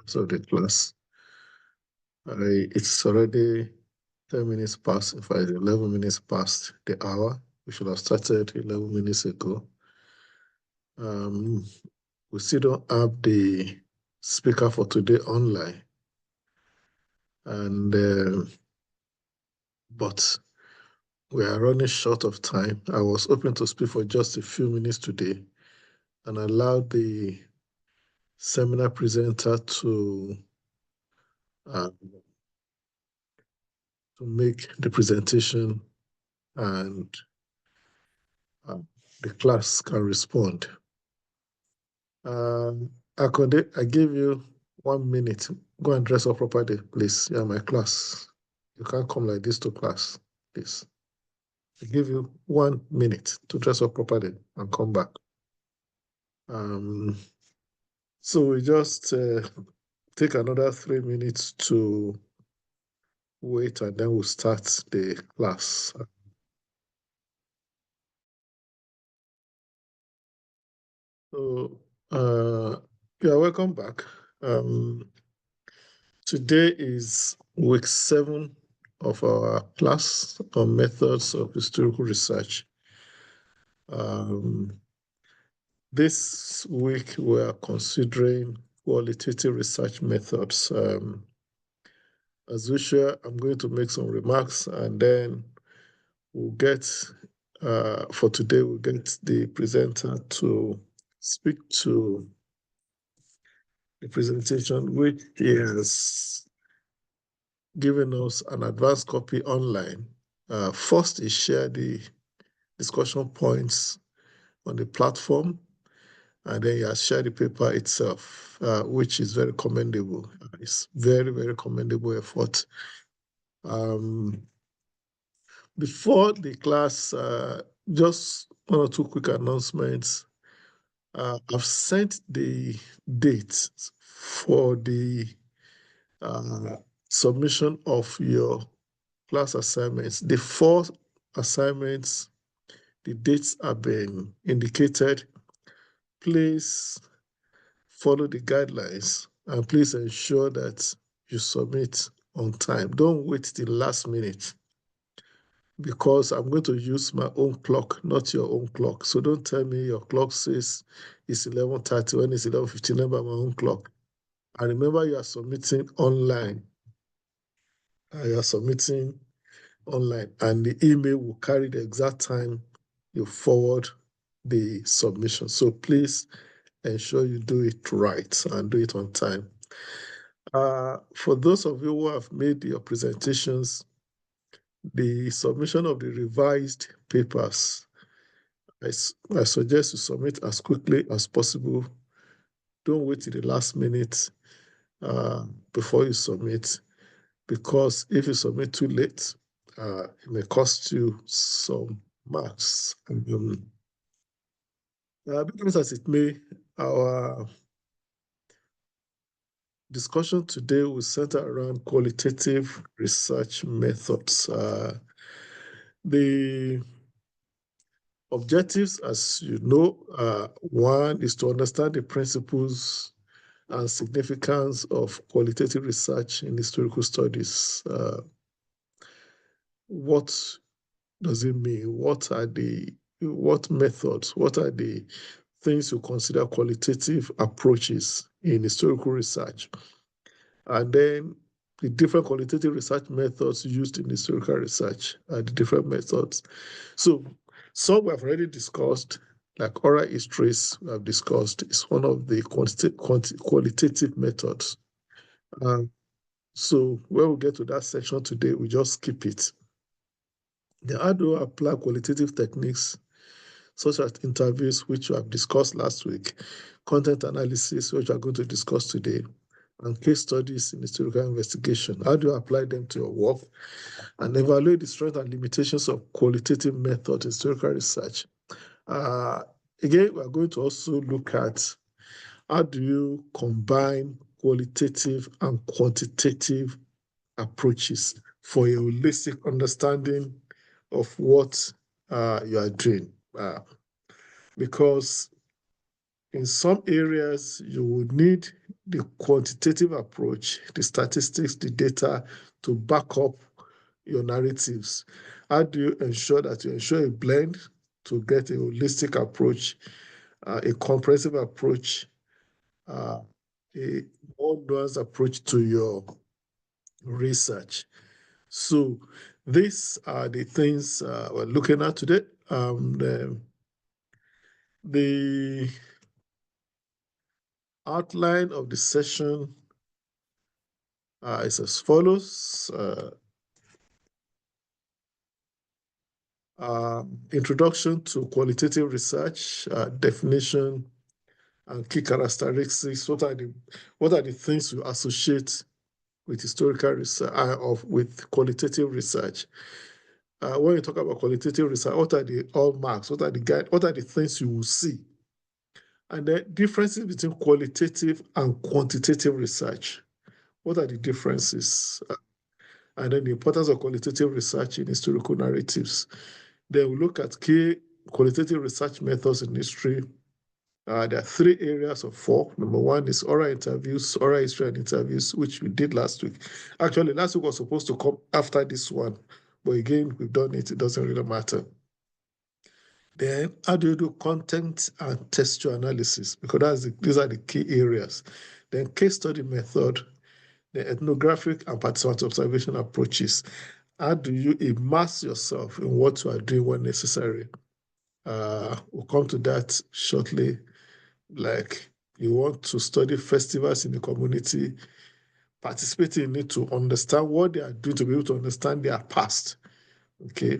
So the class, it's already 10 minutes past, in fact, 11 minutes past the hour. We should have started 11 minutes ago. Um, we still don't have the speaker for today online. And but we are running short of time. I was hoping to speak for just a few minutes today and allow the seminar presenter uh, to make the presentation, and uh, the class can respond. Akonde, I give you 1 minute. Go and dress up properly, please. You're my class. You can't come like this to class, please. I give you 1 minute to dress up properly and come back. Um, so we just take another 3 minutes to wait, and then we'll start the class. So, yeah, welcome back. Um, Today is week 7 of our class on methods of historical research. Um, this week we are considering qualitative research methods. As usual, I'm going to make some remarks, and then we'll get, for today, we'll get the presenter to speak to the presentation, which is giving us an advanced copy online. First is share the discussion points on the platform, and then you share the paper itself, which is very commendable. It's very, very commendable effort. Um, Before the class, just one or two quick announcements. I've sent the dates for the uh, submission of your class assignments. The 4 assignments, the dates have been indicated. Please follow the guidelines and please ensure that you submit on time. Don't wait till the last minute, because I'm going to use my own clock, not your own clock. So don't tell me your clock says it's 11:30 when it's 11:59 by my own clock. And remember, you are submitting online. You are submitting online, and the email will carry the exact time you forward the submission. So please ensure you do it right and do it on time. For those of you who have made your presentations, the submission of the revised papers, I suggest you submit as quickly as possible. Don't wait till the last minute before you submit, because if you submit too late, it may cost you some marks. Because as it may, our discussion today will center around qualitative research methods. The objectives, as you know, one is to understand the principles and significance of qualitative research in historical studies. What does it mean? What methods, what are the things you consider qualitative approaches in historical research? And then the different qualitative research methods used in historical research are the different methods. So some we have already discussed, like oral histories we have discussed, is one of the qualitative methods. So when we get to that section today, we just skip it. Then how do I apply qualitative techniques such as interviews, which we have discussed last week, content analysis, which we are going to discuss today, and case studies in historical investigation? How do you apply them to your work? And evaluate the strengths and limitations of qualitative methods in historical research. Uh, Again, we are going to also look at how do you combine qualitative and quantitative approaches for a holistic understanding of what you are doing. Because In some areas, you would need the quantitative approach, the statistics, the data to back up your narratives. How do you ensure that you ensure a blend to get a holistic approach, a comprehensive approach, uh, a more nuanced approach to your research? So these are the things we're looking at today. The outline of the session is as follows. Introduction to qualitative research, definition, and key characteristics. What are the things you associate with historical research with qualitative research? When you talk about qualitative research, what are the hallmarks? What are the guide? What are the things you will see? And the differences between qualitative and quantitative research. What are the differences? And then the importance of qualitative research in historical narratives. Then we look at key qualitative research methods in history. There are three areas of four. Number one is oral interviews, oral history and interviews, which we did last week. Actually, last week was supposed to come after this one, but again, we've done it. It doesn't really matter. Then, how do you do content and textual analysis? Because these are the key areas. Then, case study method, the ethnographic and participant observation approaches. How do you immerse yourself in what you are doing when necessary? We'll come to that shortly. Like you want to study festivals in the community, participate in it to understand what they are doing, to be able to understand their past. Okay.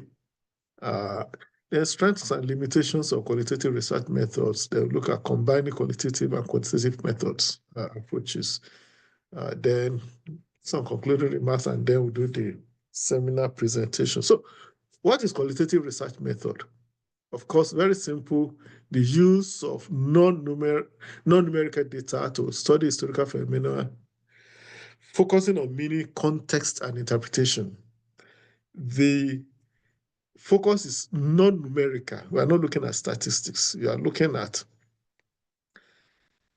Uh, the strengths and limitations of qualitative research methods. They look at combining qualitative and quantitative methods approaches. Then some concluding remarks, and then we'll do the seminar presentation. So, what is qualitative research method? Of course, very simple, the use of non-numerical data to study historical phenomena, focusing on meaning, context, and interpretation. The focus is non-numerical. We are not looking at statistics. We are looking at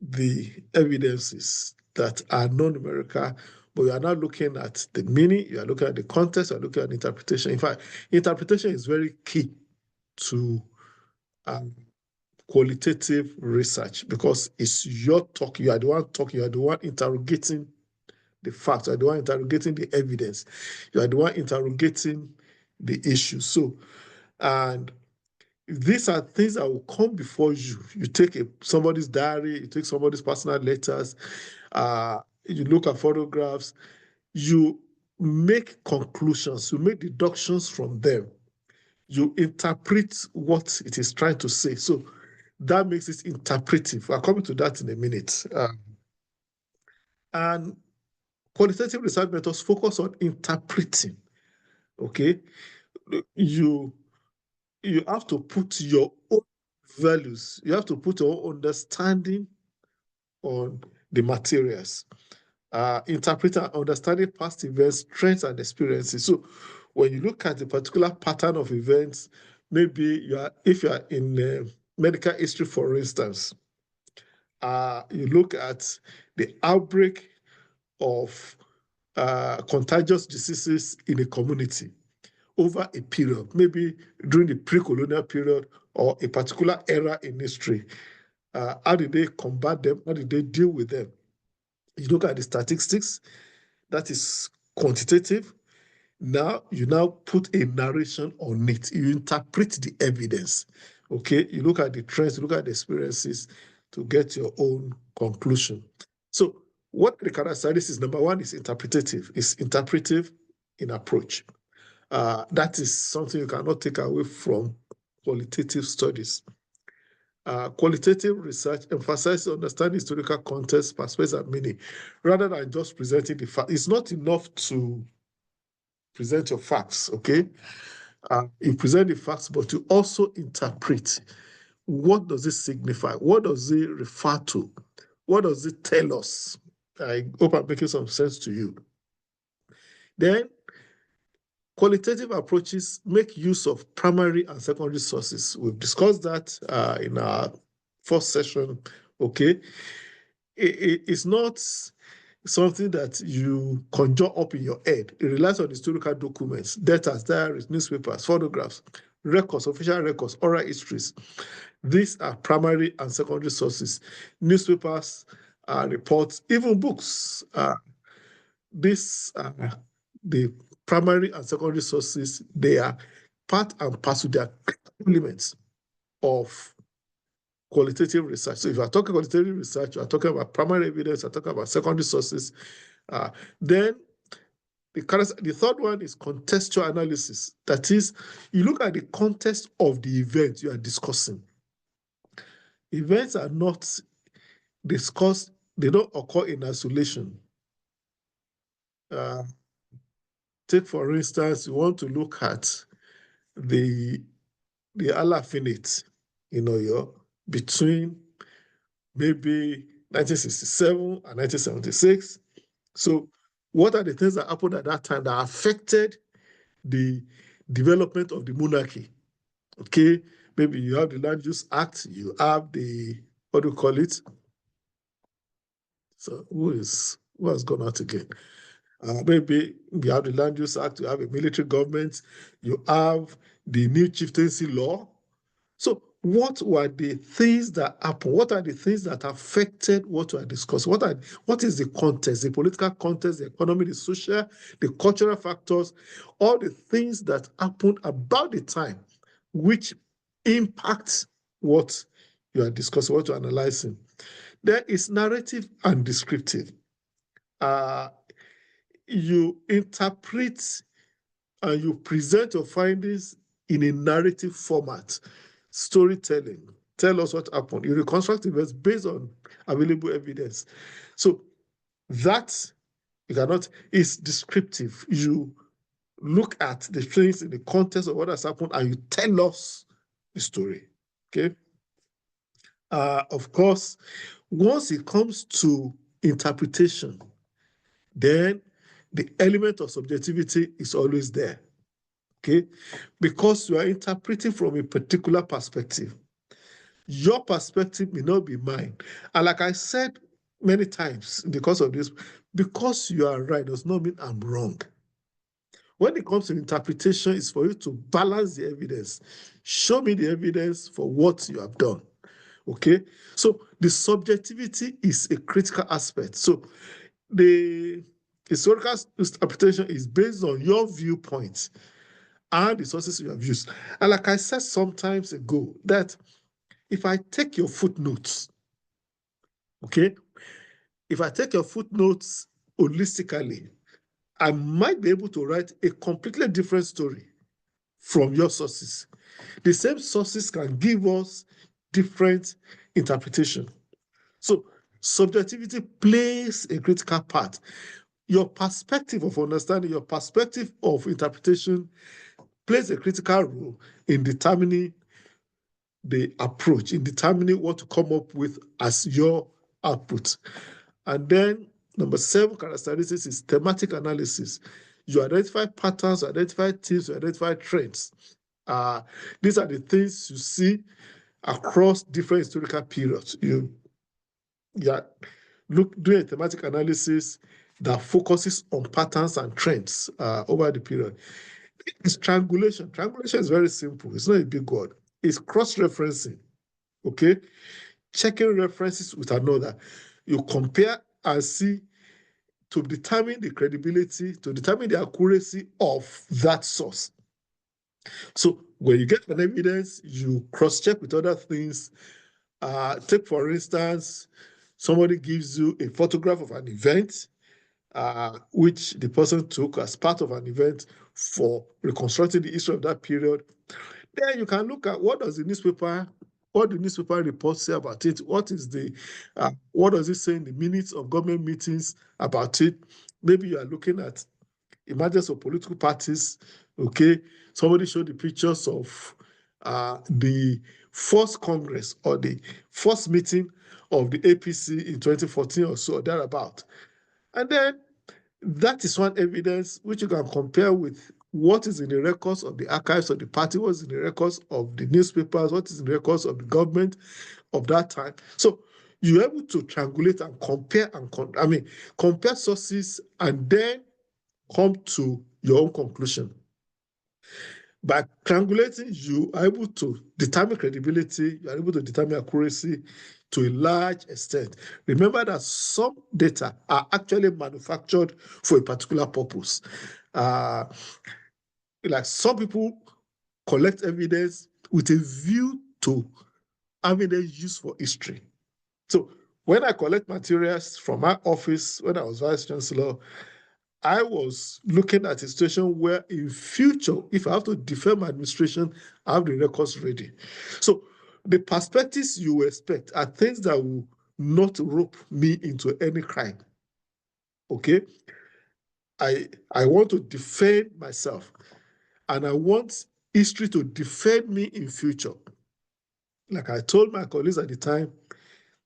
the evidences that are non-numerical, but we are not looking at the meaning, you are looking at the context, you are looking at interpretation. In fact, interpretation is very key to qualitative research because it's your talk. You are the one talking. You are the one interrogating the facts. You are the one interrogating the evidence. You are the one interrogating the issue. So, and these are things that will come before you. You take somebody's diary, you take somebody's personal letters, you look at photographs, you make conclusions, you make deductions from them, you interpret what it is trying to say. So that makes it interpretive. I'll come to that in a minute. And qualitative research methods focus on interpreting. Okay, you have to put your own values, you have to put your own understanding on the materials. Interpreting and understanding past events, trends, and experiences. So when you look at a particular pattern of events, maybe if you are in medical history, for instance, you look at the outbreak of contagious diseases in a community over a period, maybe during the pre-colonial period or a particular era in history. How did they combat them? How did they deal with them? You look at the statistics, that is quantitative. Now you now put a narration on it. You interpret the evidence. Okay, you look at the trends, you look at the experiences to get your own conclusion. So what the characteristics, number one is interpretative. It's interpretive in approach. That is something you cannot take away from qualitative studies. Qualitative research emphasizes understanding historical context, perspective, and meaning, rather than just presenting the fact. It's not enough to present your facts, okay? You present the facts, but you also interpret. What does it signify? What does it refer to? What does it tell us? I hope I'm making some sense to you. Then, qualitative approaches make use of primary and secondary sources. We've discussed that in our first session Okay, it's not something that you conjure up in your head. It relies on historical documents, data, diaries, newspapers, photographs, records, official records, oral histories. These are primary and secondary sources. Newspapers, reports, even books. These are the primary and secondary sources. They are part and parcel, they are elements of qualitative research. So if you are talking qualitative research, you are talking about primary evidence, you are talking about secondary sources. Then the third one is contextual analysis. That is, you look at the context of the event you are discussing. Events are not discussed, they don't occur in isolation. Take, for instance, you want to look at the Alafinate in Oyo between maybe 1967 and 1976. So, what are the things that happened at that time that affected the development of the monarchy? Okay, maybe you have the Land Use Act, you have the, what do you call it? So, who has gone out again? Maybe you have the Land Use Act, you have a military government, you have the new chieftaincy law. So, what were the things that happened? What are the things that affected what we are discussing? What is the context, the political context, the economy, the social, the cultural factors, all the things that happened about the time, which impacts what you are discussing, what you're analyzing. There is narrative and descriptive. Uh, you interpret and you present your findings in a narrative format, storytelling. Tell us what happened. You reconstruct events based on available evidence. So that you cannot is descriptive. You look at the things in the context of what has happened and you tell us the story. Okay. Of course, once it comes to interpretation, then the element of subjectivity is always there. Okay, because you are interpreting from a particular perspective. Your perspective may not be mine. And like I said many times, because of this, because you are right does not mean I'm wrong. When it comes to interpretation, it's for you to balance the evidence. Show me the evidence for what you have done. Okay, so the subjectivity is a critical aspect. So the historical interpretation is based on your viewpoint and the sources you have used. And like I said sometimes ago, that if I take your footnotes, okay, if I take your footnotes holistically, I might be able to write a completely different story from your sources. The same sources can give us different interpretation. So subjectivity plays a critical part. Your perspective of understanding, your perspective of interpretation plays a critical role in determining the approach, in determining what to come up with as your output. And then number 7 characteristics is thematic analysis. You identify patterns, you identify themes, you identify trends. These are the things you see across different historical periods. Yeah, doing a thematic analysis that focuses on patterns and trends over the period. It's triangulation. Triangulation is very simple. It's not a big word. It's cross-referencing. Okay, checking references with another. You compare and see to determine the credibility, to determine the accuracy of that source. So when you get an evidence, you cross-check with other things. Take, for instance, somebody gives you a photograph of an event, which the person took as part of an event for reconstructing the history of that period. Then you can look at what does the newspaper reports say about it? What does it say in the minutes of government meetings about it? Maybe you are looking at emergence of political parties. Okay, somebody showed the pictures of the first Congress or the first meeting of the APC in 2014 or so, or thereabout. And then that is one evidence which you can compare with what is in the records of the archives of the party, what is in the records of the newspapers, what is in the records of the government of that time. So you're able to triangulate and compare compare sources and then come to your own conclusion. By triangulating, you are able to determine credibility, you are able to determine accuracy to a large extent. Remember that some data are actually manufactured for a particular purpose. Like some people collect evidence with a view to having it used for history. So when I collect materials from my office when I was vice chancellor, I was looking at a situation where in future, if I have to defend my administration, I have the records ready. So the perspectives you expect are things that will not rope me into any crime. Okay? I want to defend myself, and I want history to defend me in future. Like I told my colleagues at the time,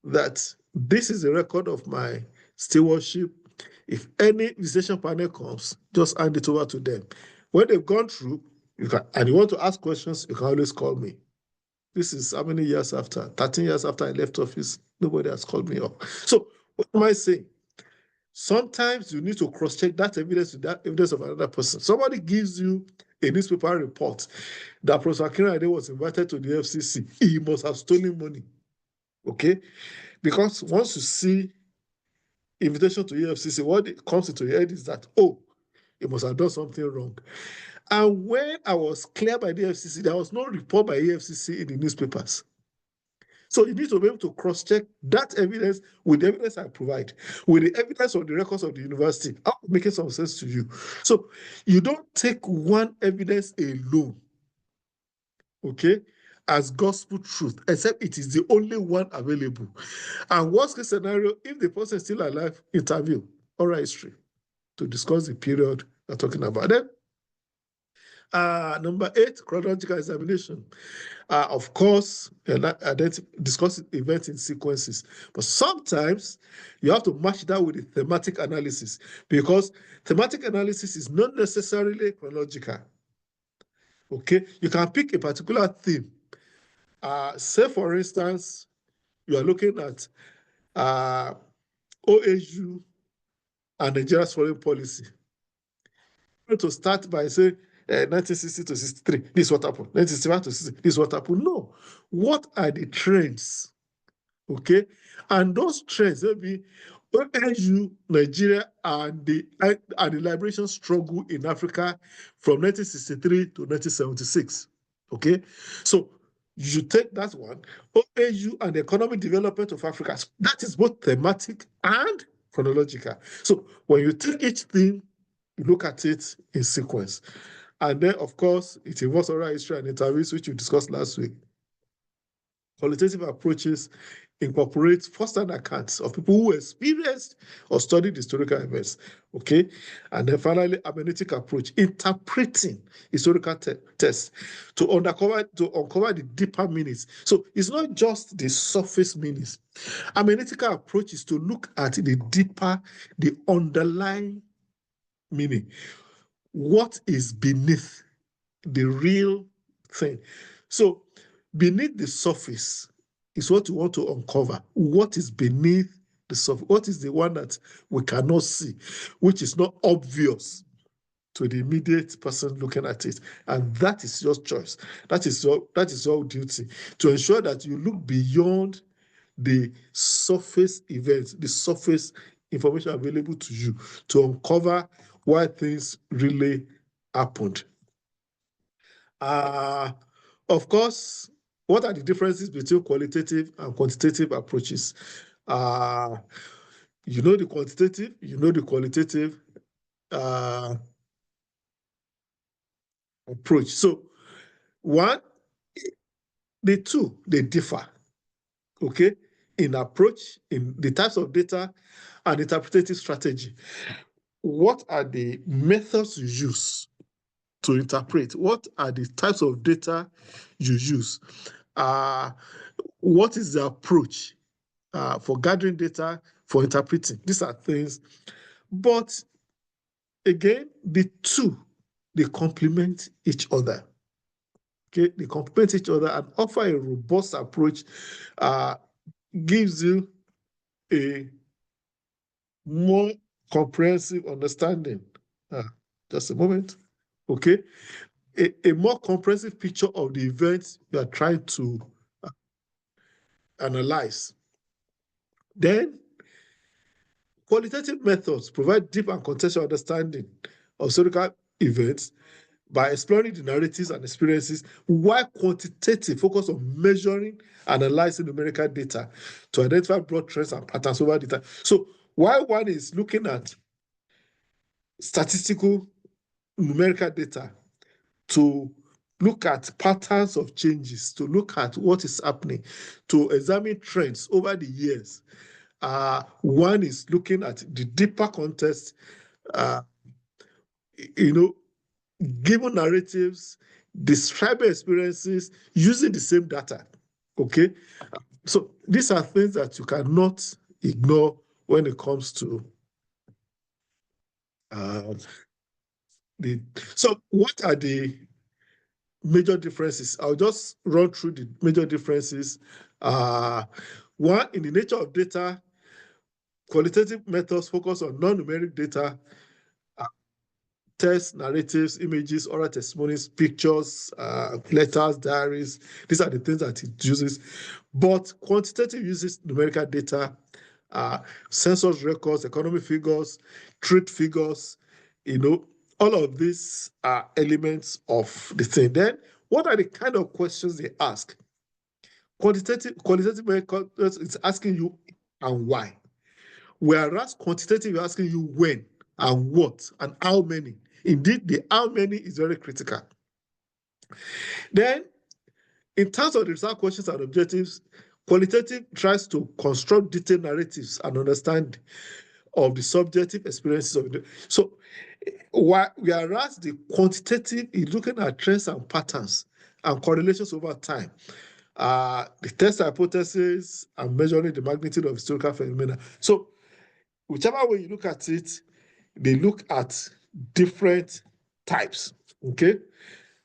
that this is a record of my stewardship. If any visitation panel comes, just hand it over to them. When they've gone through, and you want to ask questions, you can always call me. This is how many years after? 13 years after I left office, nobody has called me up. So what am I saying? Sometimes you need to cross-check that evidence with that evidence of another person. Somebody gives you a newspaper report that Professor Akinrade was invited to the FCC. He must have stolen money. Okay? Because once you see invitation to EFCC, what comes into your head is that, oh, you must have done something wrong. And when I was cleared by the EFCC, there was no report by EFCC in the newspapers. So you need to be able to cross-check that evidence with the evidence I provide, with the evidence of the records of the university. I'm making some sense to you. So you don't take one evidence alone, okay, as gospel truth, except it is the only one available. And worst case scenario, if the person is still alive, interview oral history to discuss the period we're talking about. Then, number 8, chronological examination. Of course, discuss events in sequences, but sometimes you have to match that with the thematic analysis, because thematic analysis is not necessarily chronological. Okay, you can pick a particular theme. Say, for instance, you are looking at OAU and Nigeria's foreign policy. To start by saying 1960 to 63, this is what happened. 1961 to 60, this is what happened. No. What are the trends? Okay? And those trends, maybe OAU, Nigeria, and the liberation struggle in Africa from 1963 to 1976. Okay? So you take that one, OAU and the economic development of Africa. That is both thematic and chronological. So when you take each thing, you look at it in sequence. And then, of course, it involves oral history and interviews, which we discussed last week. Qualitative approaches incorporate first-hand accounts of people who experienced or studied historical events. Okay, and then finally, hermeneutic approach, interpreting historical texts to uncover the deeper meanings. So it's not just the surface meanings. Hermeneutical approach is to look at the deeper, the underlying meaning. What is beneath the real thing? So beneath the surface is what you want to uncover. What is beneath the surface? What is the one that we cannot see, which is not obvious to the immediate person looking at it? And that is your choice. That is your duty, to ensure that you look beyond the surface events, the surface information available to you, to uncover why things really happened. Of course, what are the differences between qualitative and quantitative approaches? You know the quantitative, you know the qualitative approach. So one, the two, they differ, okay, in approach, in the types of data and interpretative strategy. What are the methods you use to interpret? What are the types of data you use? What is the approach for gathering data, for interpreting? These are things. But again, the two, they complement each other. Okay, they complement each other and offer a robust approach, gives you a more comprehensive understanding. Just a moment. Okay. A more comprehensive picture of the events you are trying to analyze. Then, qualitative methods provide deep and contextual understanding of historical events by exploring the narratives and experiences, while quantitative focus on measuring and analyzing numerical data to identify broad trends and patterns over the time. So while one is looking at statistical numerical data to look at patterns of changes, to look at what is happening, to examine trends over the years, one is looking at the deeper context, uh, you know, given narratives, describing experiences using the same data. Okay, so these are things that you cannot ignore when it comes to uh, the. So, what are the major differences? I'll just run through the major differences. One, in the nature of data, qualitative methods focus on non-numeric data, text, narratives, images, oral testimonies, pictures, letters, diaries. These are the things that it uses. But quantitative uses numerical data, census records, economic figures, trade figures, all of these are elements of the thing. Then, what are the kind of questions they ask? Qualitative methods is asking you and why. Whereas quantitative is asking you when and what and how many. Indeed, the how many is very critical. Then, in terms of the result questions and objectives, qualitative tries to construct detailed narratives and understand of the subjective experiences of the. So, whereas the quantitative is looking at trends and patterns and correlations over time, the test hypothesis and measuring the magnitude of historical phenomena. So, whichever way you look at it, they look at different types. Okay.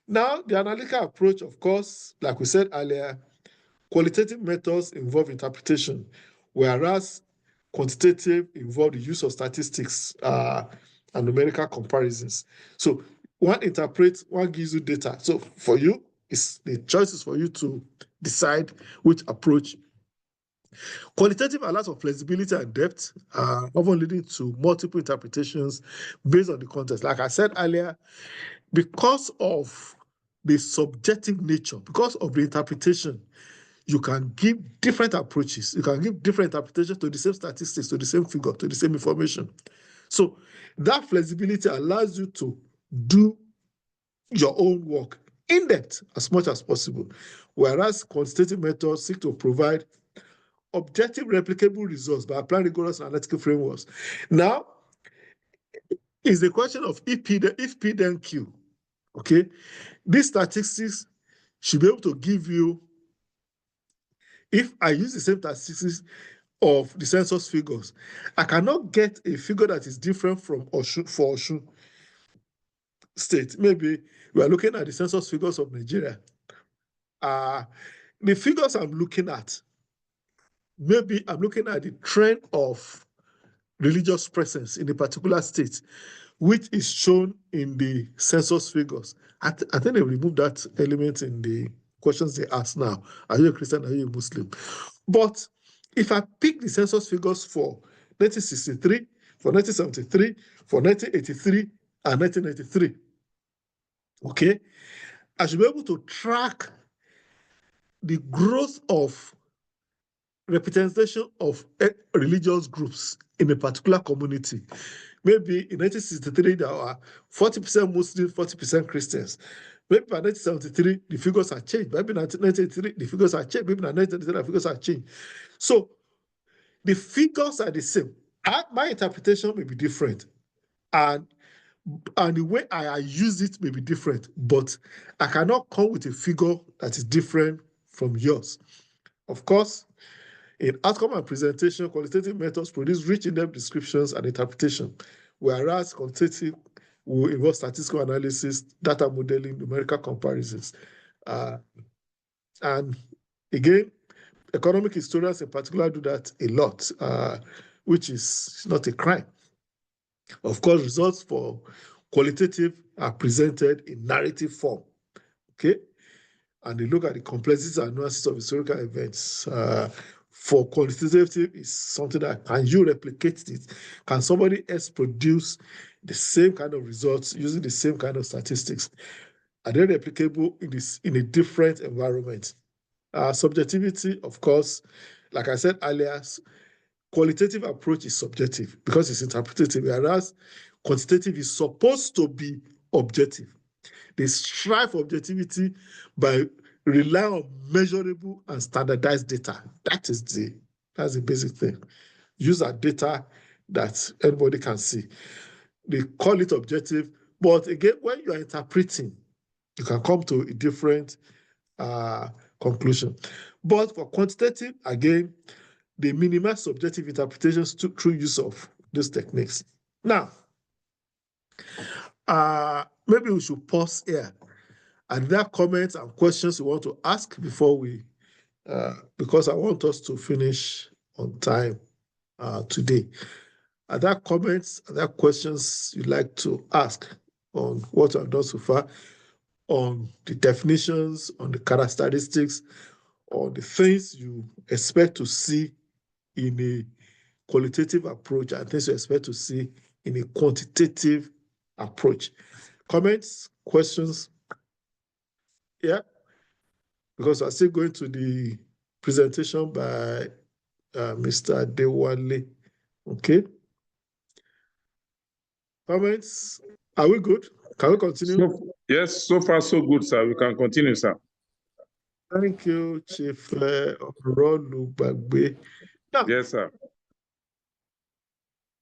Now, the analytical approach, of course, like we said earlier, qualitative methods involve interpretation, whereas quantitative involve the use of statistics and numerical comparisons. So one interprets, one gives you data. So for you, it's the choice is for you to decide which approach. Qualitative allows for flexibility and depth, often leading to multiple interpretations based on the context. Like I said earlier, because of the subjective nature, because of the interpretation, you can give different approaches. You can give different interpretations to the same statistics, to the same figure, to the same information. So that flexibility allows you to do your own work in depth as much as possible. Whereas quantitative methods seek to provide objective, replicable results by applying rigorous analytical frameworks. Now, is the question of if P then Q. Okay, these statistics should be able to give you, if I use the same statistics of the census figures, I cannot get a figure that is different from Osun for Osun State. Maybe we are looking at the census figures of Nigeria. The figures I'm looking at, maybe I'm looking at the trend of religious presence in a particular state, which is shown in the census figures. I think they removed that element in the questions they ask now. Are you a Christian? Are you a Muslim? But if I pick the census figures for 1963, for 1973, for 1983, and 1993, okay, I should be able to track the growth of representation of religious groups in a particular community. Maybe in 1963, there were 40% Muslims, 40% Christians. Maybe by 1973, the figures are changed. Maybe in 1983, the figures are changed. Maybe in 1983, the figures are changed. So the figures are the same. My interpretation may be different. And the way I use it may be different, but I cannot come with a figure that is different from yours. Of course, in outcome and presentation, qualitative methods produce rich in-depth descriptions and interpretation, whereas quantitative will involve statistical analysis, data modeling, numerical comparisons. And again, Economic historians in particular do that a lot, which is not a crime. Of course, results for qualitative are presented in narrative form, okay? And they look at the complexities and nuances of historical events. For quantitative is something that, can you replicate it? Can somebody else produce the same kind of results using the same kind of statistics? Are they replicable in a different environment? Subjectivity, of course, like I said earlier, qualitative approach is subjective because it's interpretative, whereas quantitative is supposed to be objective. They strive for objectivity by relying on measurable and standardized data. That's the basic thing. Use that data that anybody can see. They call it objective, but again, when you are interpreting, you can come to a different conclusion. But for quantitative, again, they minimize subjective interpretations through use of these techniques. Now, maybe we should pause here. And there are comments and questions you want to ask before we, because I want us to finish on time today. Are there comments, are there questions you'd like to ask on what I've done so far, on the definitions, on the characteristics, on the things you expect to see in a qualitative approach and things you expect to see in a quantitative approach? Comments, questions? Yeah, because I'm still going to the presentation by Mr. Dewale. Okay. Comments? Are we good? Can we continue? Yes, so far so good, sir. We can continue, sir. Thank you, Chief Rolubagbe. Now, yes, sir.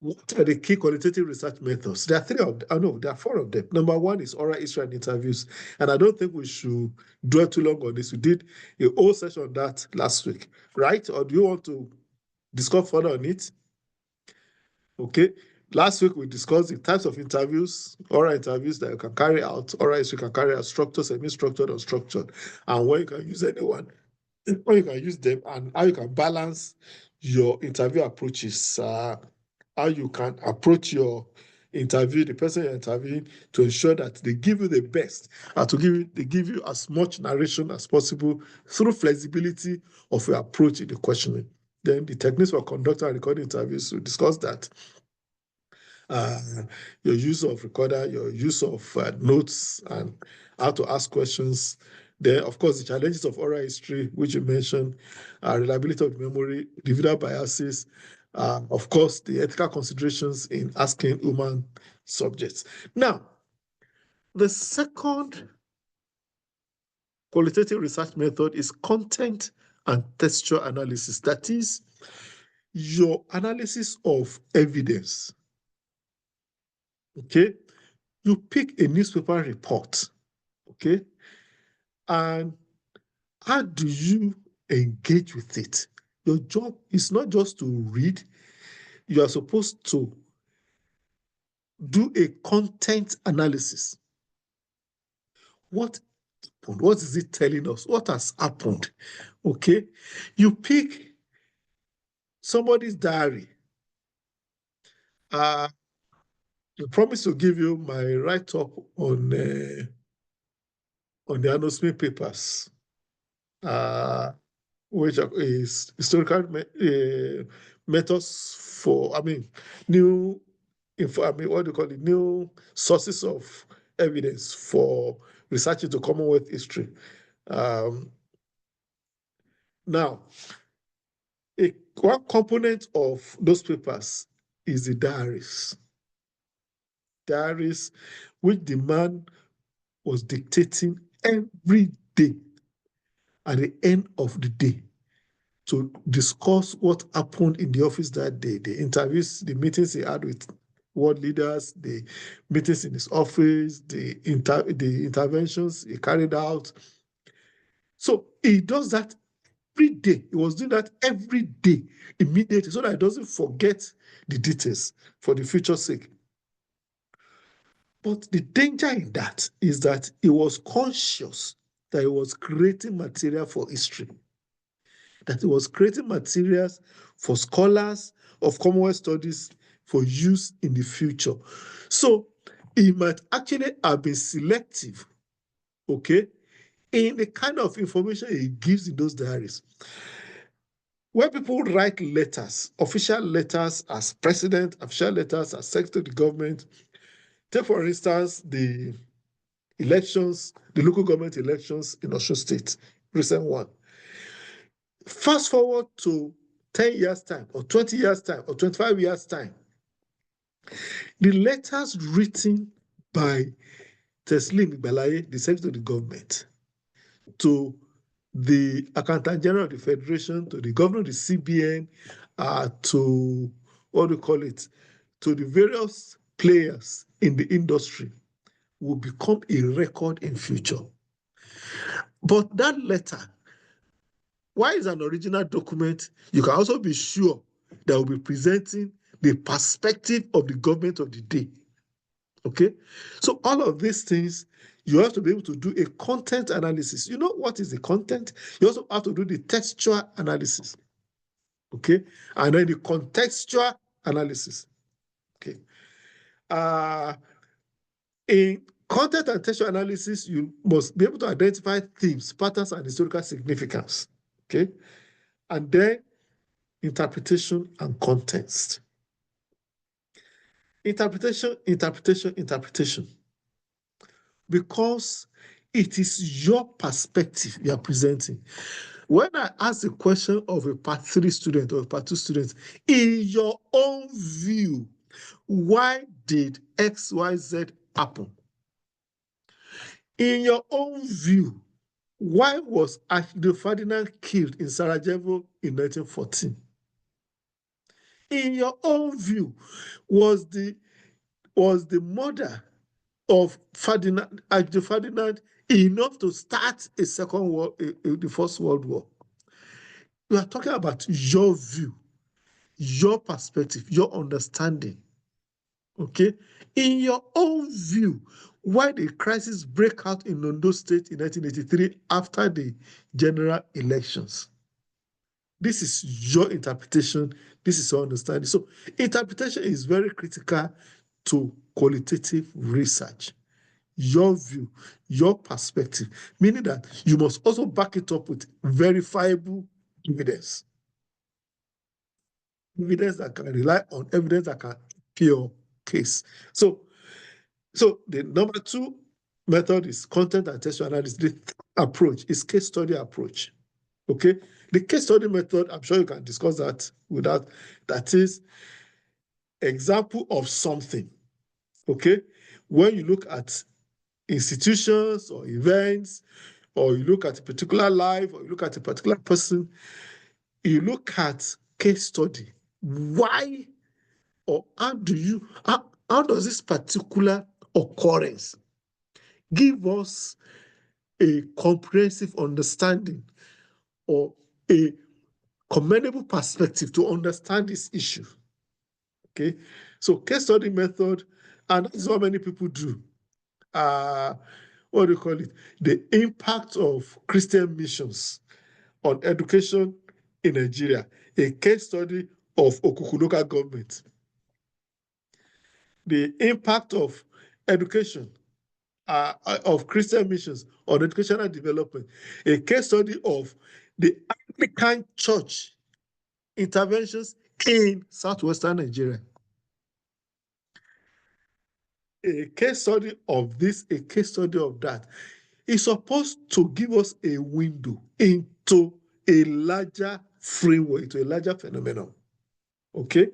What are the key qualitative research methods? There are three of them. No, there are four of them. Number one is oral history and interviews. And I don't think we should dwell too long on this. We did a whole session on that last week, right? Or do you want to discuss further on it? Okay. Last week we discussed the types of interviews, oral interviews that you can carry out. Oral history can carry out structured, semi-structured, unstructured, and when you can use anyone, when you can use them, and how you can balance your interview approaches. How you can approach your interview, the person you're interviewing, to ensure that they give you the best, and they give you as much narration as possible through flexibility of your approach in the questioning. Then the techniques for conducting and recording interviews, we discuss that. Your use of recorder, your use of notes, and how to ask questions. Then, of course, the challenges of oral history, which you mentioned, reliability of memory, individual biases, of course, the ethical considerations in asking human subjects. Now, the second qualitative research method is content and textual analysis. That is your analysis of evidence. Okay, you pick a newspaper report, okay, and how do you engage with it? Your job is not just to read, you are supposed to do a content analysis. What happened? What is it telling us? What has happened? Okay, you pick somebody's diary. I promise to give you my write-up on the Anosmith papers, which is historical methods for, new info, what do you call it? New sources of evidence for research into Commonwealth history. Now, one component of those papers is the diaries. Diaries which the man was dictating every day at the end of the day to discuss what happened in the office that day, the interviews, the meetings he had with world leaders, the meetings in his office, the interventions he carried out. So he does that every day. He was doing that every day, immediately, so that he doesn't forget the details for the future's sake. But the danger in that is that he was conscious that he was creating material for history. that it was creating materials for scholars of Commonwealth studies for use in the future. So it might actually have been selective, okay, in the kind of information it gives in those diaries. When people write letters, official letters as president, official letters as secretary of the government, take for instance the elections, the local government elections in Osun State, recent one. Fast forward to 10 years' time, or 20 years' time, or 25 years' time, the letters written by Teslim Igbalaye, the secretary of the government, to the Accountant General of the Federation, to the governor of the CBN, to what do you call it, to the various players in the industry will become a record in future. But that letter, why is an original document? You can also be sure that will be presenting the perspective of the government of the day. Okay, so all of these things, you have to be able to do a content analysis. You know what is the content? You also have to do the textual analysis. Okay, and then the contextual analysis. Okay, in content and textual analysis, you must be able to identify themes, patterns, and historical significance. Okay, and then interpretation and context. Interpretation. Because it is your perspective you are presenting. When I ask the question of a part 3 student or a part 2 student, in your own view, why did XYZ happen? In your own view, why was Archduke Ferdinand killed in Sarajevo in 1914? In your own view, was the murder of Archduke Ferdinand enough to start the First World War? We are talking about your view, your perspective, your understanding. Okay? In your own view, why did crisis break out in Ondo State in 1983 after the general elections? This is your interpretation. This is your understanding. So interpretation is very critical to qualitative research. Your view, your perspective, meaning that you must also back it up with verifiable evidence. Evidence that can rely on, evidence that can your case. So the number 2 method is content and textual analysis. The approach is case study approach. Okay, the case study method, I'm sure you can discuss that without, that is example of something. Okay, when you look at institutions or events, or you look at a particular life, or you look at a particular person, you look at case study. Why, or how does this particular occurrence give us a comprehensive understanding or a commendable perspective to understand this issue? Okay, so case study method, and that's what many people do. What do you call it? The impact of Christian missions on education in Nigeria, a case study of Okuku local government. The impact of education, of Christian missions on educational development, a case study of the Anglican Church interventions in southwestern Nigeria. A case study of this, a case study of that. It's supposed to give us a window into a larger framework, into a larger phenomenon. Okay?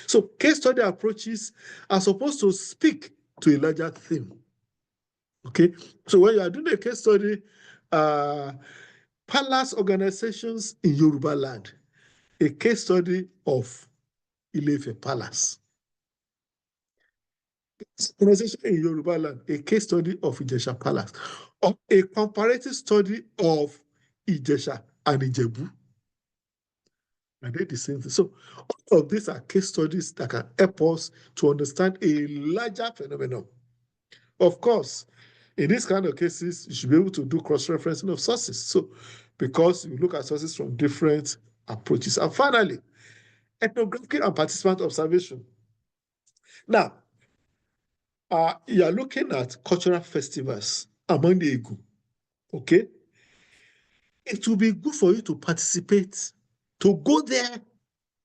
So case study approaches are supposed to speak to a larger theme. Okay? So when you are doing a case study, palace organizations in Yoruba land, a case study of Ile-Ife Palace. Organization in Yoruba land, a case study of Ijesha Palace, or a comparative study of Ijesha and Ijebu. Are they the same thing? So all of these are case studies that can help us to understand a larger phenomenon. Of course, in these kind of cases, you should be able to do cross-referencing of sources. So because you look at sources from different approaches. And finally, ethnographic and participant observation. Now, you are looking at cultural festivals among the Egu, okay? It will be good for you to participate, to go there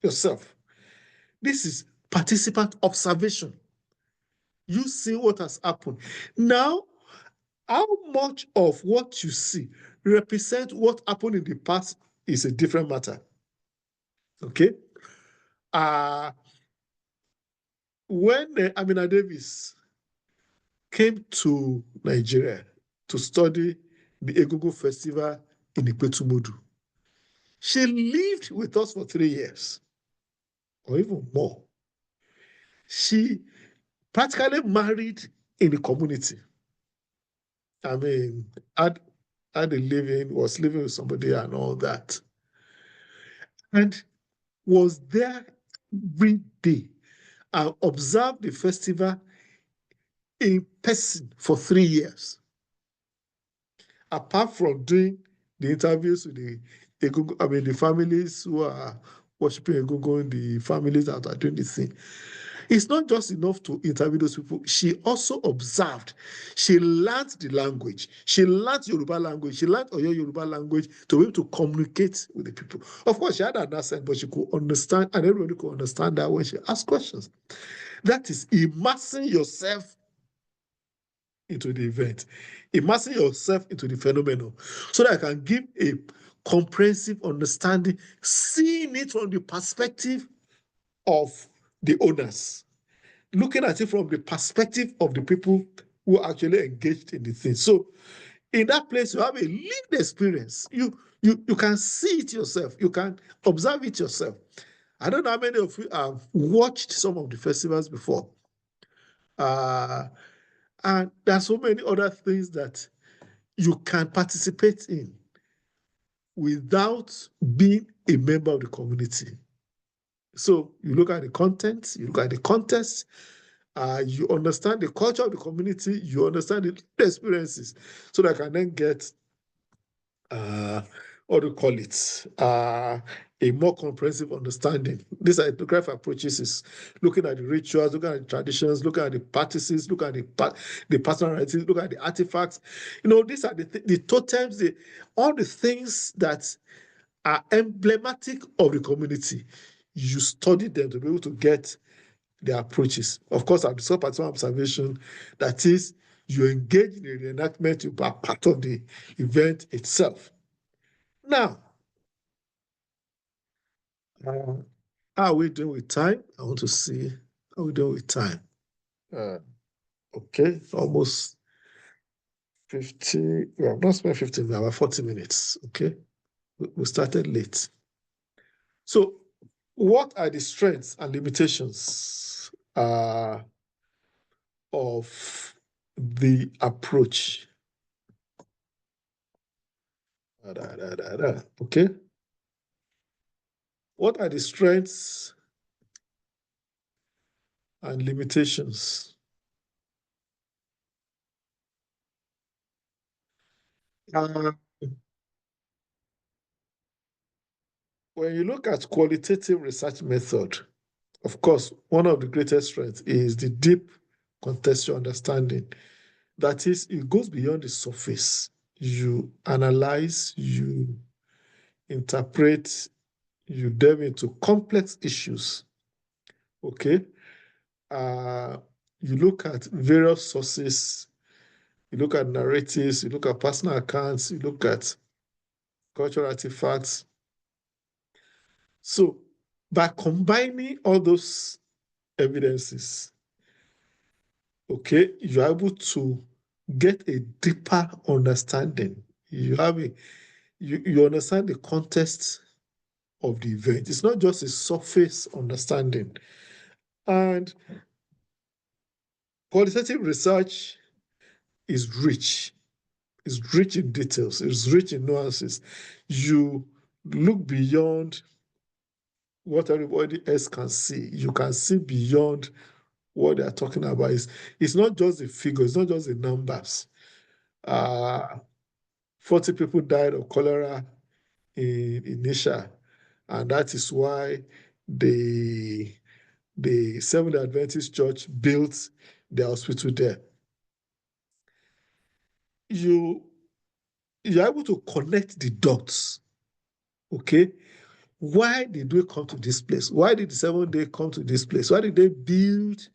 yourself. This is participant observation. You see what has happened. Now, how much of what you see represent what happened in the past is a different matter. Okay? When Amina Davis came to Nigeria to study the Egungun Festival in Ipetumodu, she lived with us for 3 years or even more. She practically married in the community. I mean, had a living, was living with somebody and all that. And was there every day and observed the festival in person for 3 years. Apart from doing the interviews with the families who are worshiping Egungun, the families that are doing this thing. It's not just enough to interview those people. She also observed. She learned the language. She learned Yoruba language. She learned Oyo Yoruba language to be able to communicate with the people. Of course, she had an accent, but she could understand, and everybody could understand that when she asked questions. That is immersing yourself into the event, immersing yourself into the phenomenon, so that I can give a comprehensive understanding, seeing it from the perspective of the owners, looking at it from the perspective of the people who are actually engaged in the thing. So in that place, you have a lived experience. You can see it yourself. You can observe it yourself. I don't know how many of you have watched some of the festivals before. And there are so many other things that you can participate in without being a member of the community. So you look at the content, you look at the context, you understand the culture of the community, you understand the experiences, so that I can then get, what do you call it, a more comprehensive understanding. These are ethnographic approaches, is looking at the rituals, looking at the traditions, looking at the practices, looking at the personal narratives, looking at the artifacts. These are the totems, all the things that are emblematic of the community. You study them to be able to get the approaches. Of course, I've discussed participant observation. That is, you engage in the reenactment, you are part of the event itself. Now, how are we doing with time? I want to see how we doing with time. Okay, almost 50. We have not spent 15 minutes, about 40 minutes. Okay, we started late. So, what are the strengths and limitations of the approach? Okay. What are the strengths and limitations? Uh, when you look at qualitative research method, of course, one of the greatest strengths is the deep contextual understanding. That is, it goes beyond the surface. You analyze, you interpret, you delve into complex issues. Okay. Uh, you look at various sources, you look at narratives, you look at personal accounts, you look at cultural artifacts. So by combining all those evidences, okay, you're able to get a deeper understanding. You understand the context of the event. It's not just a surface understanding. And qualitative research is rich. It's rich in details. It's rich in nuances. You look beyond what everybody else can see. You can see beyond what they're talking about. It's not just the figures, it's not just the numbers. 40 people died of cholera in initial, and that is why the Seventh Adventist Church built the hospital there. You're able to connect the dots. Okay, why did we come to this place? Why did the Seventh Day come to this place? Why did they build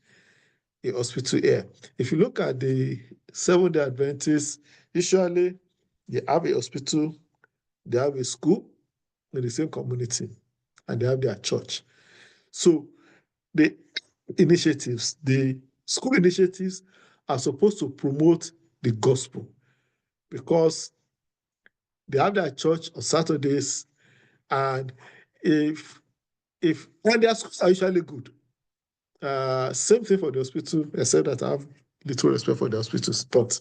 a hospital here? If you look at the Seventh Day Adventists, usually they have a hospital, they have a school in the same community, and they have their church. So the the school initiatives are supposed to promote the gospel because they have their church on Saturdays, and if and their schools are usually good. Same thing for the hospital, except that I have little respect for the hospitals, but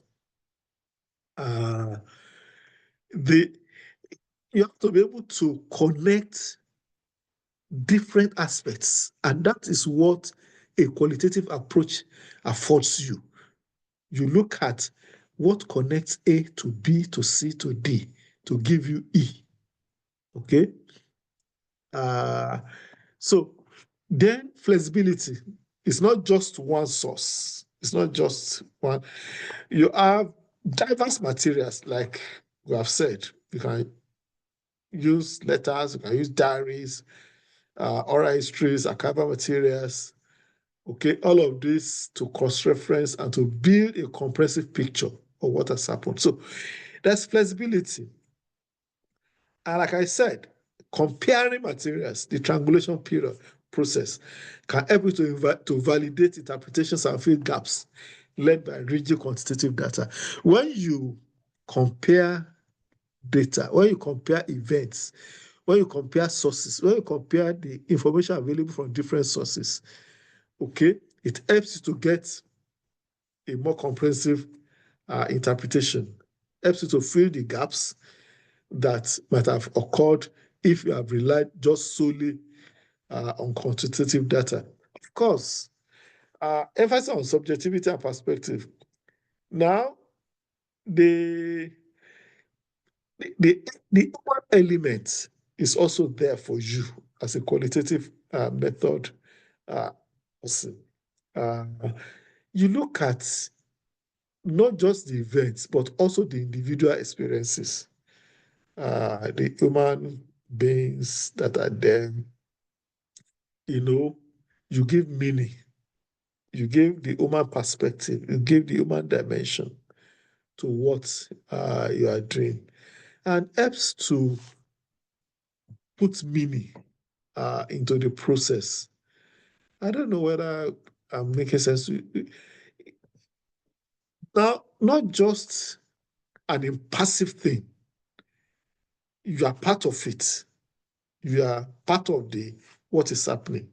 uh, the you have to be able to connect different aspects, and that is what a qualitative approach affords you. You look at what connects A to B to C to D to give you E. Okay. Uh, so then flexibility is not just one source. It's not just one. You have diverse materials, like we have said. You can use letters, you can use diaries, oral histories, archival materials. Okay, all of this to cross-reference and to build a comprehensive picture of what has happened. So there's flexibility. And like I said, comparing materials, the triangulation period process can help you to validate interpretations and fill gaps led by rigid quantitative data. When you compare data, when you compare events, when you compare sources, when you compare the information available from different sources, okay, it helps you to get a more comprehensive interpretation, helps you to fill the gaps that might have occurred if you have relied just solely on quantitative data. Of course, emphasis on subjectivity and perspective. Now, the the the human element is also there for you as a qualitative method person. Uh, you look at not just the events, but also the individual experiences, the human beings that are there. You know, you give meaning, you give the human perspective, you give the human dimension to what you are doing, and helps to put meaning into the process. I don't know whether I'm making sense. Now, not just an impassive thing, you are part of it. You are part of the what is happening.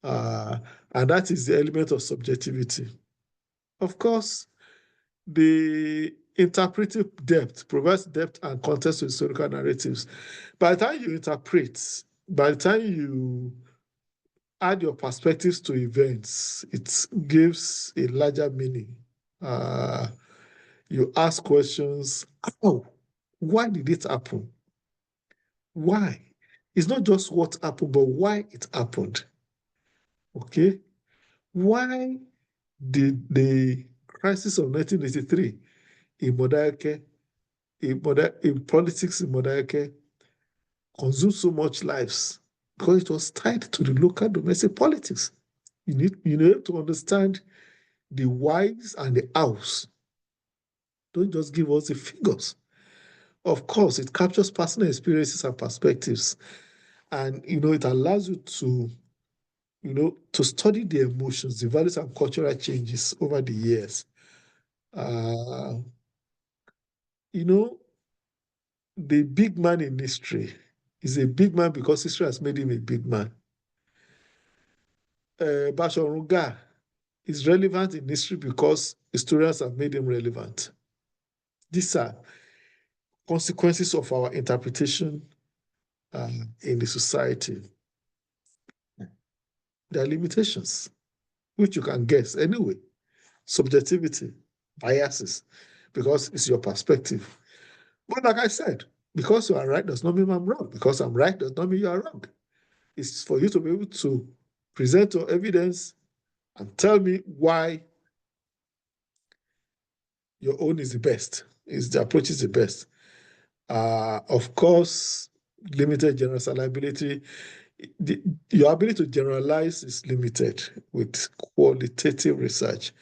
Uh, and that is the element of subjectivity. Of course, the interpretive depth provides depth and context to historical narratives. By the time you interpret, by the time you add your perspectives to events, it gives a larger meaning. Uh, you ask questions. Oh, why did it happen? Why? It's not just what happened, but why it happened. Okay? Why did the crisis of 1983 in Modake, in politics in Modake, consume so much lives? Because it was tied to the local domestic politics. You need to understand the whys and the hows. Don't just give us the figures. Of course, it captures personal experiences and perspectives. And it allows you to to study the emotions, the values and cultural changes over the years. Uh, you know, the big man in history is a big man because history has made him a big man. Bashorun Gaa is relevant in history because historians have made him relevant. These are consequences of our interpretation in the society. There are limitations, which you can guess anyway. Subjectivity, biases, because it's your perspective. But like I said, Because you are right does not mean I'm wrong. Because I'm right does not mean you are wrong. It's for you to be able to present your evidence and tell me why your own is the best, is the approach is the best. Of course, limited generalizability. The, your ability to generalize is limited with qualitative research,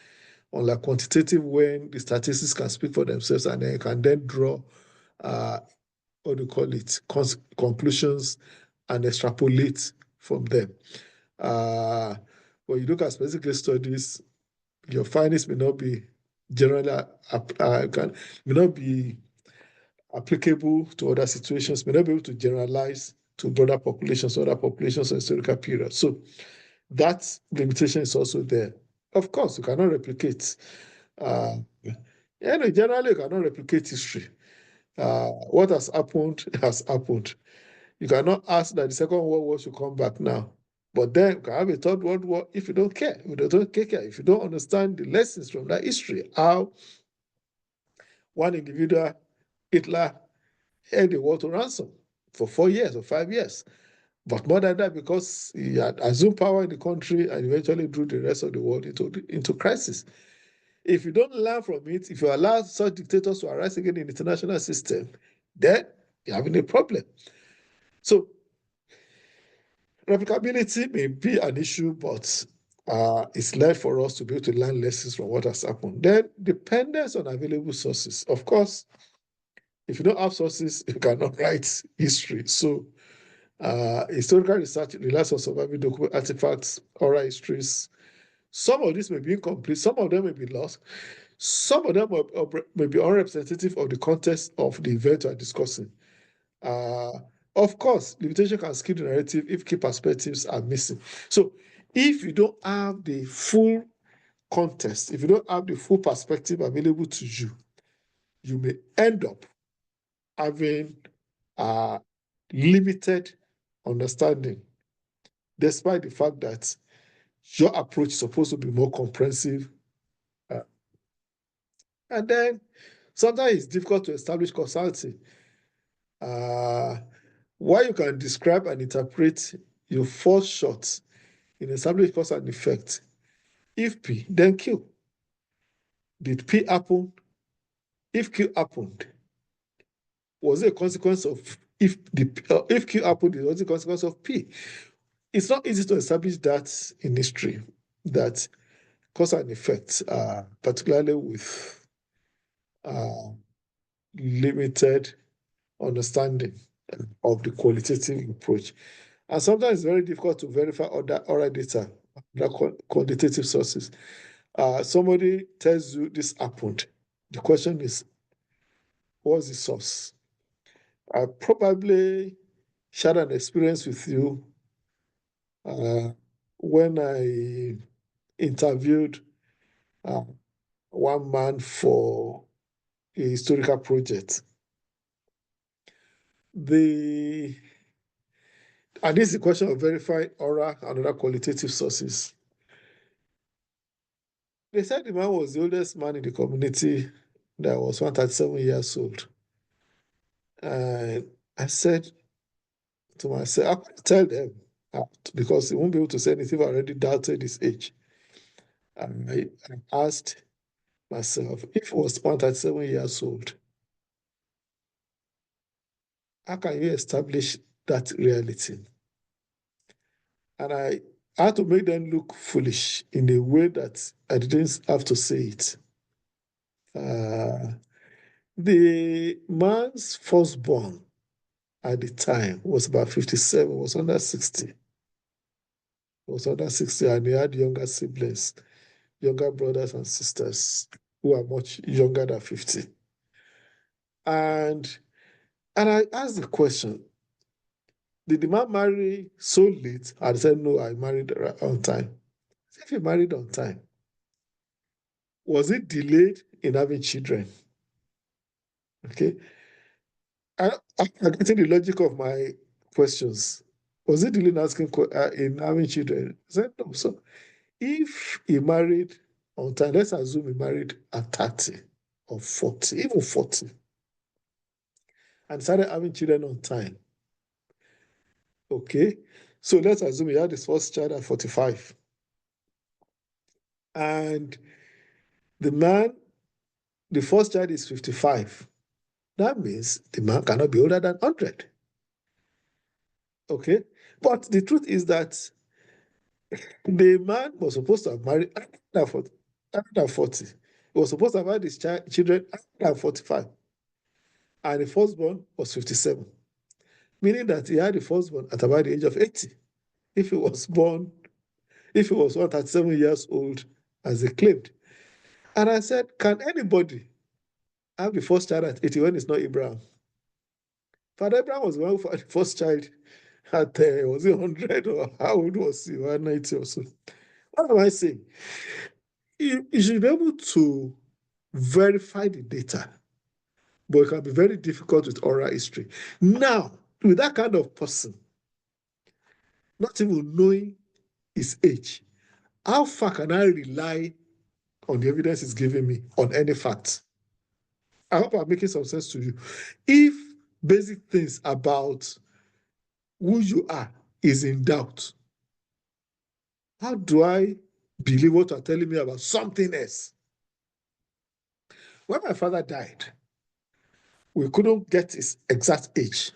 unlike quantitative, when the statistics can speak for themselves and then you can then draw, uh, what do you call it, conclusions and extrapolate from them. Uh, when you look at specific case studies, your findings may not be generally may not be applicable to other situations, may not be able to generalize to broader populations, other populations, or historical periods. So that limitation is also there. Of course, you cannot replicate. Generally, you cannot replicate history. What has happened. You cannot ask that the Second World War should come back now. But then you can have a Third World War if you don't care. If you don't care, if you don't understand the lessons from that history, how one individual, Hitler, held the war to ransom for 4 years or 5 years. But more than that, because he had assumed power in the country and eventually drew the rest of the world into crisis. If you don't learn from it, if you allow such dictators to arise again in the international system, then you're having a problem. So replicability may be an issue, but it's left for us to be able to learn lessons from what has happened. Then dependence on available sources. Of course, if you don't have sources, you cannot write history. So historical research relies on surviving document artifacts, oral histories. Some of these may be incomplete, some of them may be lost, some of them may be unrepresentative of the context of the event we are discussing. Uh, of course, limitation can skew the narrative if key perspectives are missing. So, if you don't have the full context, if you don't have the full perspective available to you, you may end up having uh, limited understanding, despite the fact that your approach is supposed to be more comprehensive. Uh, and then sometimes it's difficult to establish causality. Uh, while you can describe and interpret, you fall short in establishing cause and effect. If P, then Q. Did P happen? If Q happened, was it a consequence of if Q happened, it was a consequence of P? It's not easy to establish that in history, that cause and effect, particularly with uh, limited understanding of the qualitative approach. And sometimes it's very difficult to verify other oral data, other quantitative sources. Somebody tells you this happened. The question is, what's the source? I probably shared an experience with you uh, when I interviewed uh, one man for a historical project. The and this is the question of verifying oral and other qualitative sources. They said the man was the oldest man in the community that was 137 years old. And I said to myself, I could tell them because he won't be able to say anything. I already doubted his age. And I asked myself, if he was 137 years old, how can you establish that reality? And I had to make them look foolish in a way that I didn't have to say it. Uh, the man's firstborn at the time was about 57, was under 60. Was under 60, and he had younger siblings, younger brothers and sisters who are much younger than 50. And and I asked the question, did the man marry so late? And he said, no, I married on time. If he married on time, was it delayed in having children? Okay. I'm getting the logic of my questions. Was it delayed in asking in having children? I said, no. So if he married on time, let's assume he married at 30 or 40, even 40. and started having children on time. Okay, so let's assume he had his first child at 45. And the first child is 55. That means the man cannot be older than 100. Okay, but the truth is that the man was supposed to have married after 40. He was supposed to have had his children after 45. And the firstborn was 57, meaning that he had the firstborn at about the age of 80. If he was 137 years old, as they claimed. And I said, can anybody have the first child at 80 when it's not Abraham? Father Abraham was the one who had the first child at, was he 100 or how old was he? 190 or so. What am I saying? You should be able to verify the data, but it can be very difficult with oral history. Now, with that kind of person, not even knowing his age, how far can I rely on the evidence he's giving me on any fact? I hope I'm making some sense to you. If basic things about who you are is in doubt, how do I believe what you're telling me about something else? When my father died, we couldn't get his exact age.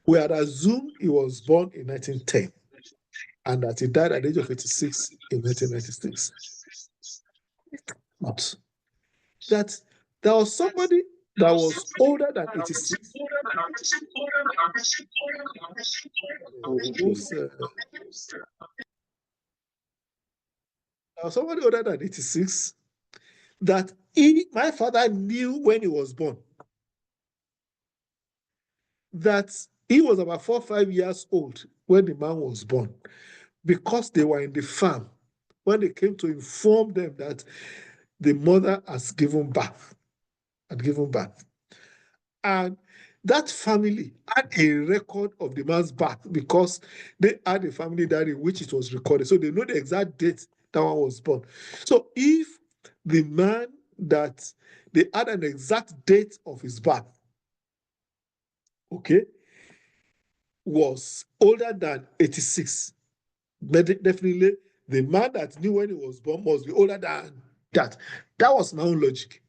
We had assumed he was born in 1910 and that he died at the age of 86 in 1996. But that there was somebody that was older than 86 who's somebody older than 86 that my father knew when he was born, that he was about 4 or 5 years old when the man was born, because they were in the farm when they came to inform them that the mother had given birth. And that family had a record of the man's birth because they had a family diary in which it was recorded. So they know the exact date that one was born. So if the man that they had an exact date of his birth, okay, was older than 86, definitely the man that knew when he was born must be older than that. That was my own logic.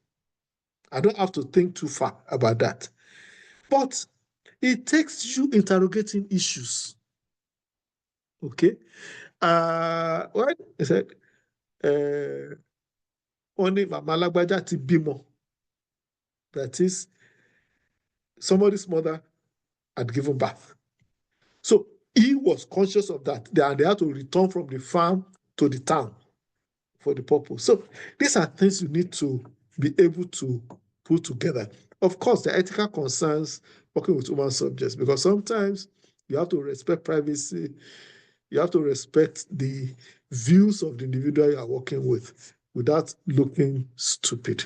I don't have to think too far about that. But it takes you interrogating issues. Okay. What I said, only Mama Lagbaja ti bímọ. That is, somebody's mother had given birth. So he was conscious of that. And they had to return from the farm to the town for the purpose. So these are things you need to be able to put together. Of course, the ethical concerns working with human subjects, because sometimes you have to respect privacy, you have to respect the views of the individual you are working with without looking stupid.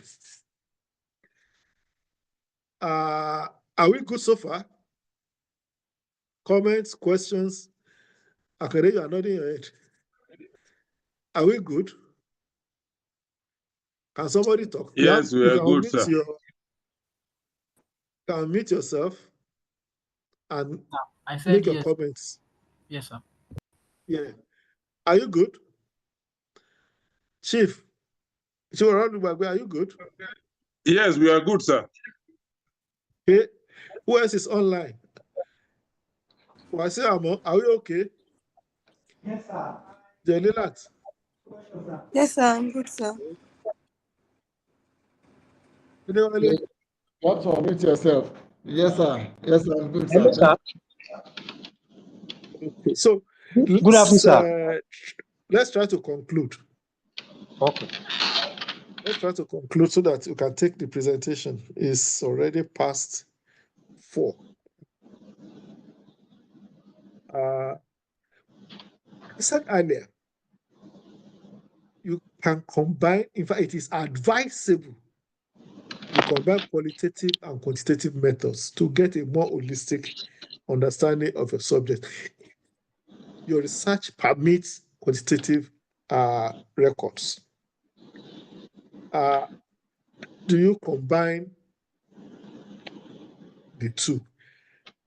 Are we good so far? Comments, questions? Akere, you are nodding your head. Are we good? Can somebody talk? Yes, we are good, sir. You can unmute yourself and I said make your yes. comments. Yes, sir. Yeah. Are you good? Chief, are you good? Yes, we are good, sir. Okay. Who else is online? Wasi Amo, are we okay? Yes, sir. Jelilat. Yes, sir. I'm good, sir. Yes. You have to unmute yourself. Yes, sir. Yes, sir. I'm good, Hello, sir. Okay. So Good afternoon, sir. Let's try to conclude. Okay. Let's try to conclude so that you can take the presentation. It's already past 4. I said earlier, you can combine, in fact, it is advisable you combine qualitative and quantitative methods to get a more holistic understanding of a subject. Your research permits quantitative records. Do you combine the two.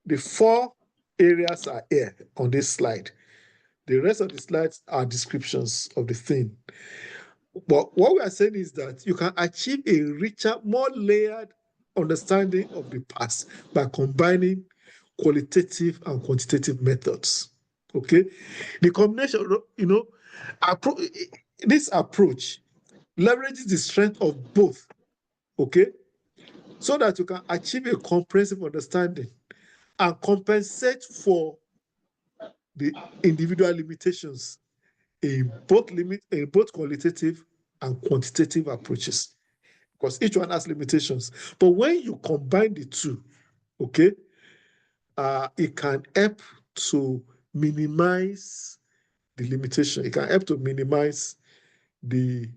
The 4 areas are here on this slide. The rest of the slides are descriptions of the thing. But what we are saying is that you can achieve a richer, more layered understanding of the past by combining qualitative and quantitative methods. Okay, the combination, this approach leverages the strength of both. Okay, so that you can achieve a comprehensive understanding and compensate for the individual limitations in both qualitative and quantitative approaches, because each one has limitations. But when you combine the two, okay, it can help to minimize the limitation. It can help to minimize the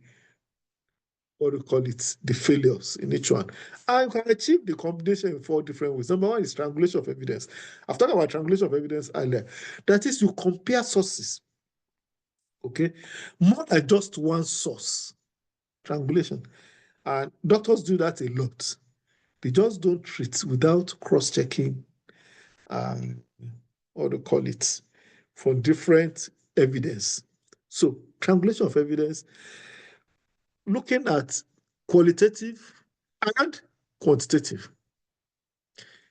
the failures in each one. And you can achieve the combination in 4 different ways. Number 1 is triangulation of evidence. I've talked about triangulation of evidence earlier. That is, you compare sources, okay, more than just one source. Triangulation. And doctors do that a lot. They just don't treat without cross-checking, from different evidence. So triangulation of evidence, looking at qualitative and quantitative.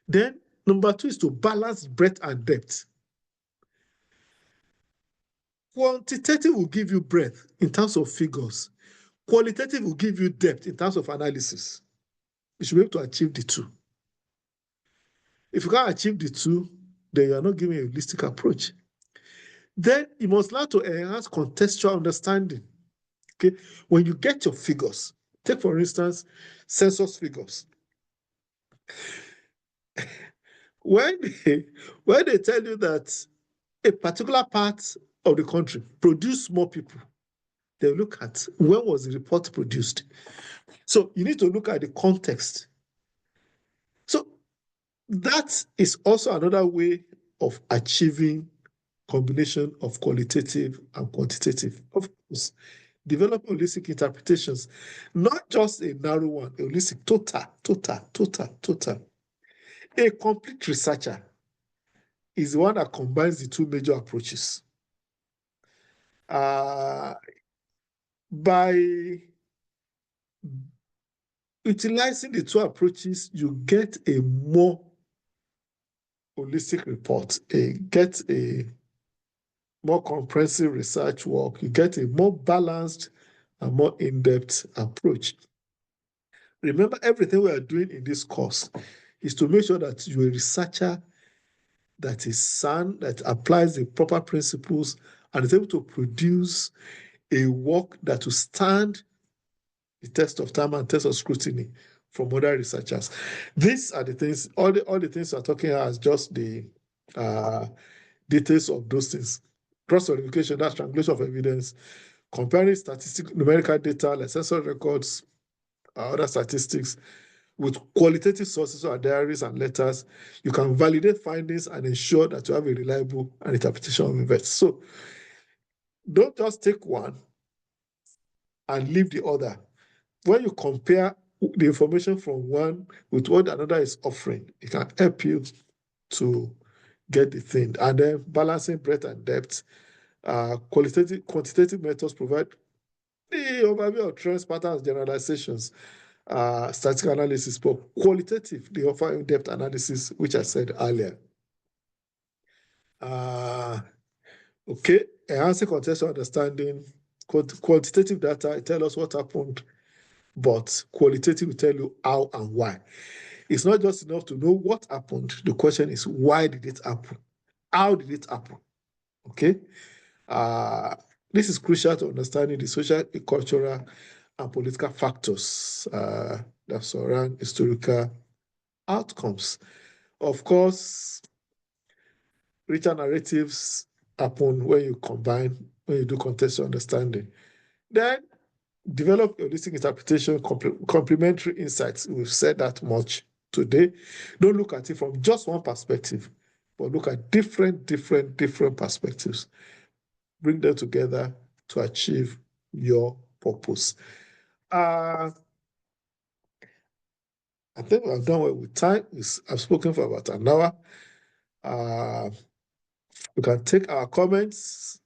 Then number 2 is to balance breadth and depth. Quantitative will give you breadth in terms of figures. Qualitative will give you depth in terms of analysis. You should be able to achieve the two. If you can't achieve the two, then you are not giving a holistic approach. Then you must learn to enhance contextual understanding. Okay, when you get your figures, take for instance, census figures. When they tell you that a particular part of the country produce more people, they look at when was the report produced. So you need to look at the context. So that is also another way of achieving combination of qualitative and quantitative. Of course, develop holistic interpretations, not just a narrow one, a holistic, total. A complete researcher is the one that combines the 2 major approaches. By utilizing the 2 approaches, you get a more holistic report, get a more comprehensive research work, you get a more balanced and more in-depth approach. Remember, everything we are doing in this course is to make sure that you're a researcher that is sound, that applies the proper principles, and is able to produce a work that will stand the test of time and test of scrutiny from other researchers. These are the things, all the things we're talking about is just the details of those things. Cross-verification, that's triangulation of evidence, comparing statistical numerical data like census records, other statistics, with qualitative sources or diaries and letters. You can validate findings and ensure that you have a reliable interpretation of events. So don't just take one and leave the other. When you compare the information from one with what another is offering, it can help you to get the thing. And then balancing breadth and depth. Quantitative methods provide the overview of trends, patterns, generalizations, statistical analysis, but qualitative, they offer in-depth analysis, which I said earlier. Okay, enhancing contextual understanding. Quantitative data, it tells us what happened, but qualitative will tell you how and why. It's not just enough to know what happened. The question is, why did it happen? How did it happen? Okay. This is crucial to understanding the social, cultural, and political factors that surround historical outcomes. Of course, richer narratives happen when you do contextual understanding. Then develop holistic interpretation, complementary insights. We've said that much today. Don't look at it from just one perspective, but look at different perspectives. Bring them together to achieve your purpose. I think I've done well with time. I've spoken for about an hour. We can take our comments.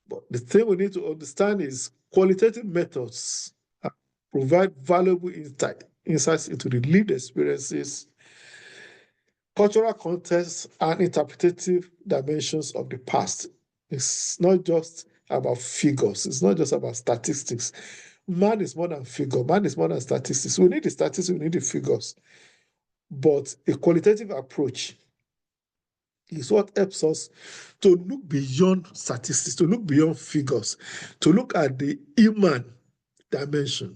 But the thing we need to understand is qualitative methods provide valuable insights into the lived experiences, cultural context, and interpretative dimensions of the past. It's not just about figures. It's not just about statistics. Man is more than figure. Man is more than statistics. We need the statistics, we need the figures. But a qualitative approach is what helps us to look beyond statistics, to look beyond figures, to look at the human dimension,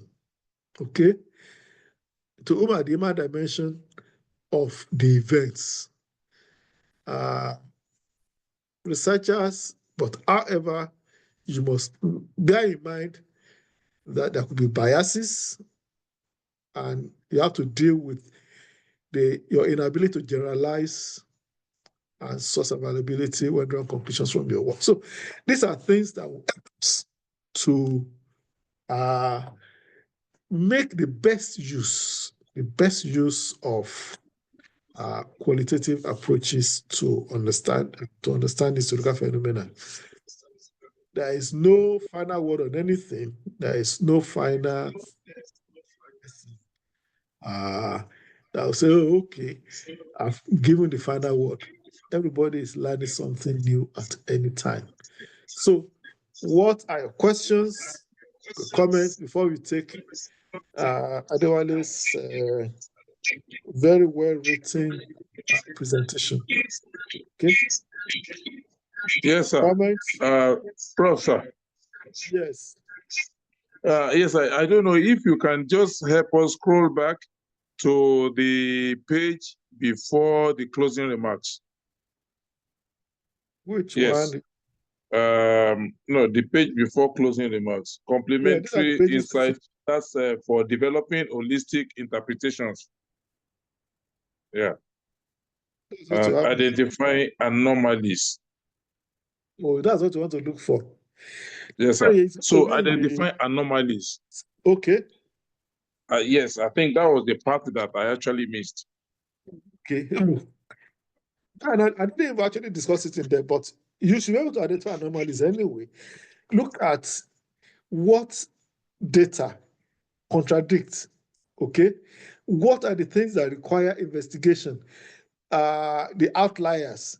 okay? To look at the human dimension of the events. Researchers, but however, you must bear in mind that there could be biases and you have to deal with your inability to generalize and source availability when drawing conclusions from your work. So these are things that will help us to make the best use of qualitative approaches to understand historical phenomena. There is no final word on anything. There is no final that will say, oh, okay, I've given the final word. Everybody is learning something new at any time. So, what are your questions, comments before we take Adewale's very well written presentation? Okay. Yes, sir. Comments? Prof, sir. Yes. Yes, I don't know if you can just help us scroll back to the page before the closing remarks. Which yes. one? No, the page before closing remarks. Complementary insight. That's for developing holistic interpretations. Yeah. Identify anomalies. Oh, that's what you want to look for. Yes, sir. So identify anomalies. Okay. Yes, I think that was the part that I actually missed. Okay. And I didn't even actually discuss it in there, but you should be able to identify anomalies anyway. Look at what data contradicts. Okay. What are the things that require investigation? The outliers,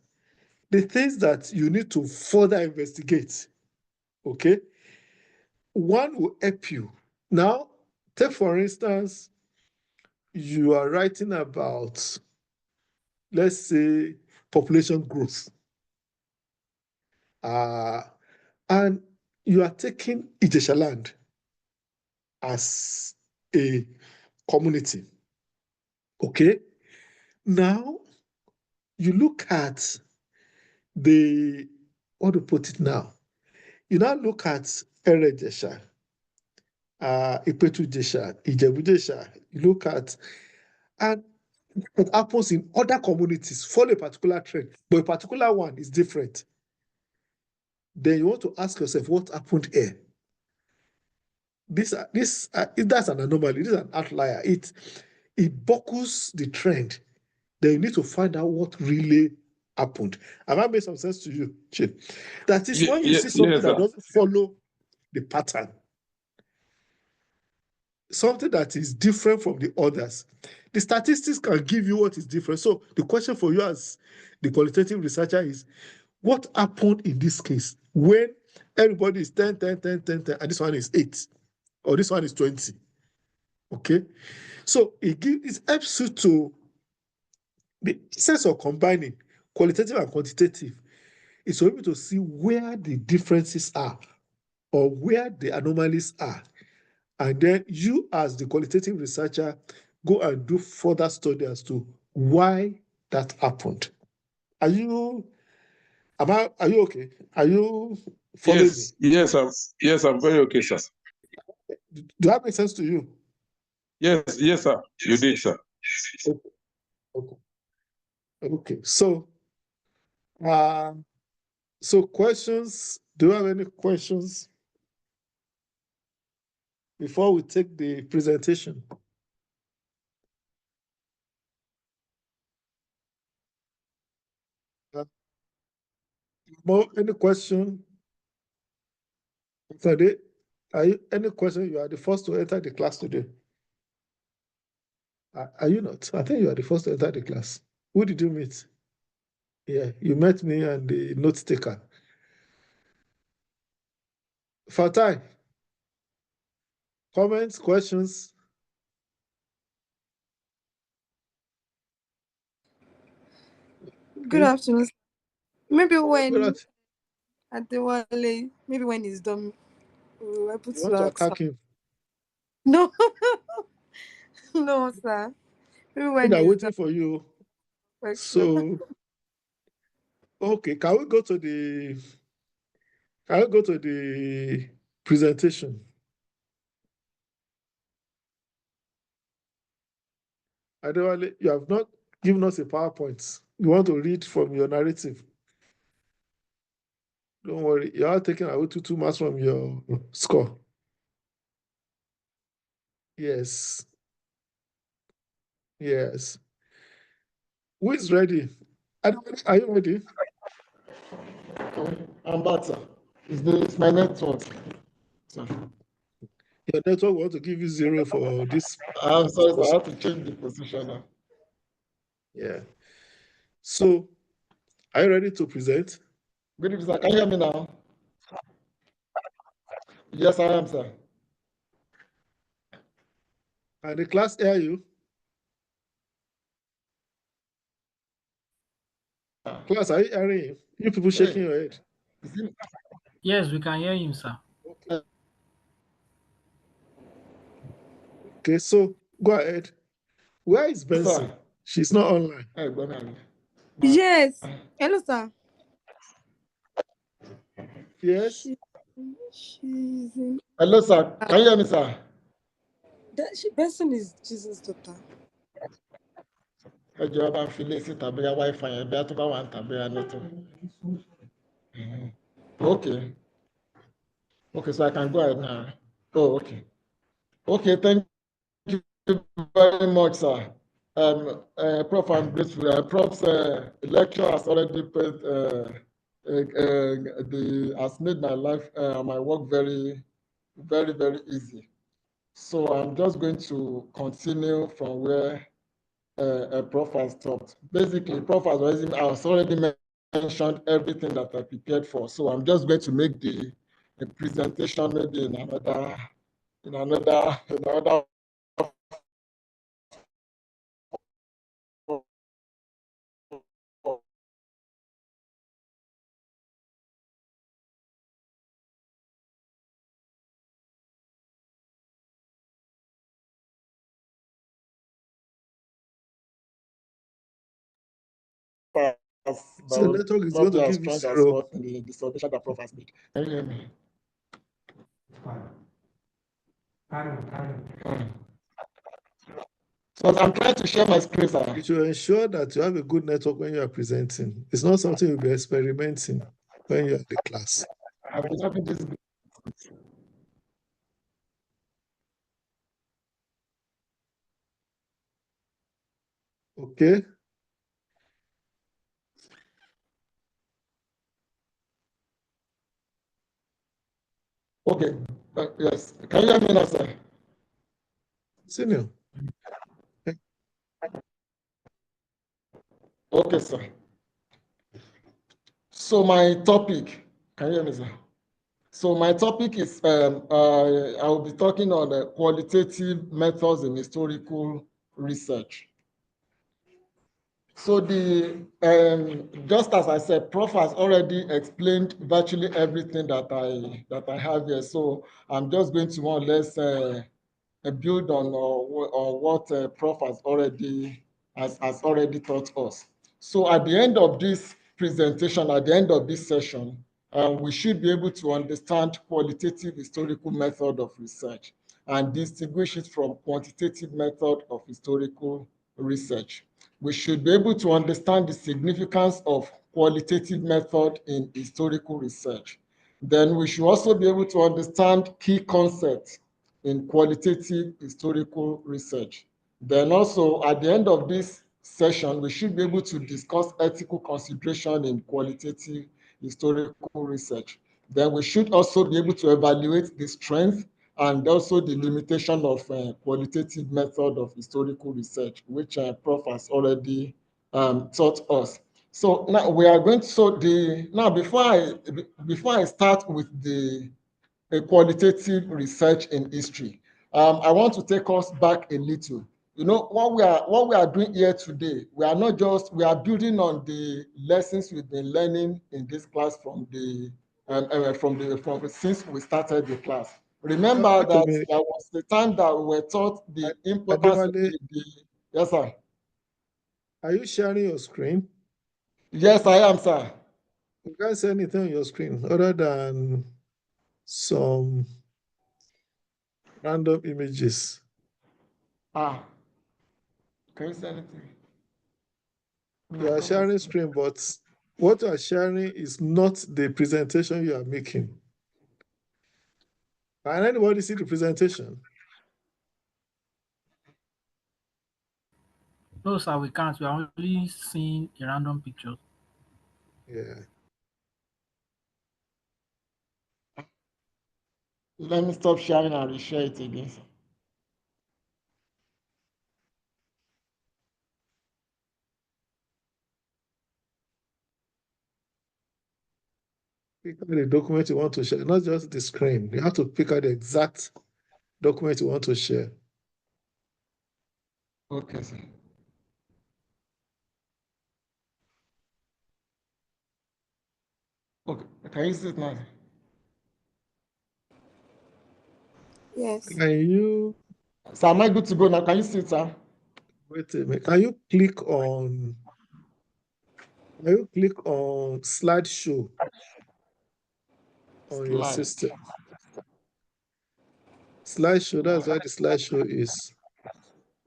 the things that you need to further investigate. Okay. One will help you. Now, take for instance, you are writing about, let's say, population growth. And you are taking Ijesha land as a community. Okay? Now, you look at what to put it now? You now look at Erejesha, Ipetu Jesha, Ijebu Jesha. You look at, and what happens in other communities follow a particular trend, but a particular one is different. Then you want to ask yourself, what happened here? That's an anomaly. This is an outlier. It buckles the trend. Then you need to find out what really happened. Have I made some sense to you, Chief? That is when you see something that doesn't follow the pattern, something that is different from the others. The statistics can give you what is different. So the question for you as the qualitative researcher is, what happened in this case when everybody is 10, 10, 10, 10, 10, and this one is 8, or this one is 20? Okay? So it helps you to, the sense of combining qualitative and quantitative is to be able to see where the differences are or where the anomalies are. And then you, as the qualitative researcher, go and do further study as to why that happened. Are you okay? Are you following me? Yes, I'm very okay, sir. Do that make sense to you? Yes, sir. You did, sir. Okay. So questions. Do you have any questions before we take the presentation? Any question? Today, any question? You are the first to enter the class today. Are you not? I think you are the first to enter the class. Who did you meet? Yeah, you met me and the note taker. Fatai, comments, questions? Good afternoon. Maybe when Good. Adewale, maybe when he's done, we'll able You to want to ask. attack him? No, no, sir. Maybe when They're he's waiting done. for you. Question. So, okay, can we go to the presentation? Adewale, you have not given us a PowerPoint. You want to read from your narrative. Don't worry, you are taking away two marks from your score. Yes. Yes. Who is ready? Adewale, are you ready? I'm back, sir. It's my network, sir. Your network want to give you 0 for this. I'm sorry, sir. I have to change the position now. Yeah. So, are you ready to present? Good evening, sir. Can you hear me now? Yes, I am, sir. And the class hear you? Class, are you hearing him? You people shaking your head. Is it- Yes, we can hear him, sir. Okay. Okay, so go ahead. Where is Benson? Sir. She's not online. Hey, go ahead. Yes. Hello, sir. Yes. She's in. Hello, sir. Can you hear me, sir? Benson is Jesus' daughter. Ẹ jọ̀ọ́ bá ń fi lé síta bóyá Wi-Fi yẹn bóyá tó bá wà ń tà bóyá network. Okay. Okay, so I can go ahead now. Oh, okay. Okay, thank you very much, sir. Prof, I'm grateful. Prof's lecture has already put, has made my life, my work very, very, very easy. So I'm just going to continue from where Prof has stopped. Basically, Prof has already mentioned everything that I prepared for. So I'm just going to make the presentation maybe in another So the network is going to give you 0. in the submission that Prof has made. Can you hear me? So I'm trying to share my screen, sir. You should ensure that you have a good network when you are presenting. It's not something you'll be experimenting when you're in the class. I've been having this. Okay. Okay. Yes. Can you hear me now, sir? Senior. Okay, sir. So my topic, can you hear me, sir? So my topic is, I will be talking on the qualitative methods in historical research. So just as I said, Prof has already explained virtually everything that I have here. So I'm just going to more or less build on what Prof has already taught us. So at the end of this presentation, at the end of this session, we should be able to understand qualitative historical method of research and distinguish it from quantitative method of historical research. We should be able to understand the significance of qualitative method in historical research. Then we should also be able to understand key concepts in qualitative historical research. Then also at the end of this session, we should be able to discuss ethical consideration in qualitative historical research. Then we should also be able to evaluate the strength and also the limitation of qualitative method of historical research, which Prof has already taught us. So now we are going to, now before I start with the qualitative research in history, I want to take us back a little. You know, what we are doing here today, we are building on the lessons we've been learning in this class from since we started the class. Remember Wait a that minute. there was the time that we were taught the importance of Adewale, yes, sir. are you sharing your screen? Yes, I am, sir. You can't see anything on your screen other than some random images. Ah, can you say anything? You are sharing screen, but what you are sharing is not the presentation you are making. Can anybody see the presentation? No, sir, we can't. We are only seeing a random picture. Yeah. Let me stop sharing and reshare it again. Pick out the document you want to share, not just the screen. You have to pick out the exact document you want to share. Okay, sir. Okay, can you see it now? Yes. Can you So am I good to go now? Can you see it, sir? wait a minute? Can you click on slideshow on your Slide. system? Slideshow, that's where the slideshow is.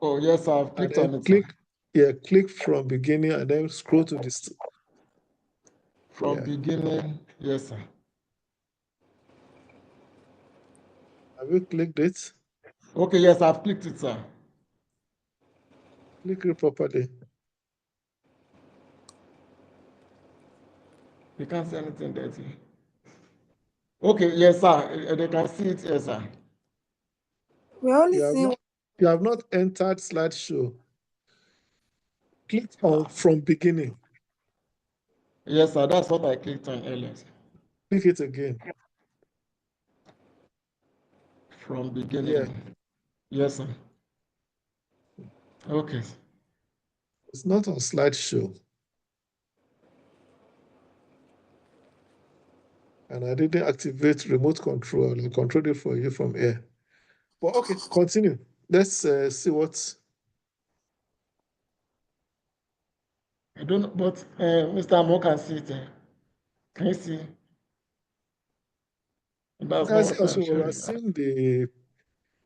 Oh, yes, sir, I've And clicked on then it, sir. click from beginning and then scroll to this. From Yeah. beginning, yes, sir. Have you clicked it? Okay, yes, I've clicked it, sir. Click it properly. You can't see anything there, sir. Okay, yes, sir. They can see it, yes, sir. We're only You have seeing not you have not entered slideshow. Click on from beginning. Yes, sir, that's what I clicked on earlier, sir. Click it again. From Yeah. beginning. Yes, sir. Okay. It's not on slideshow. And I didn't activate remote control. I controlled it for you from here. But okay, continue. Let's see what. I don't know, but Mr. Amo can see it. Can you see? That's not As what I'm also we are showing. seeing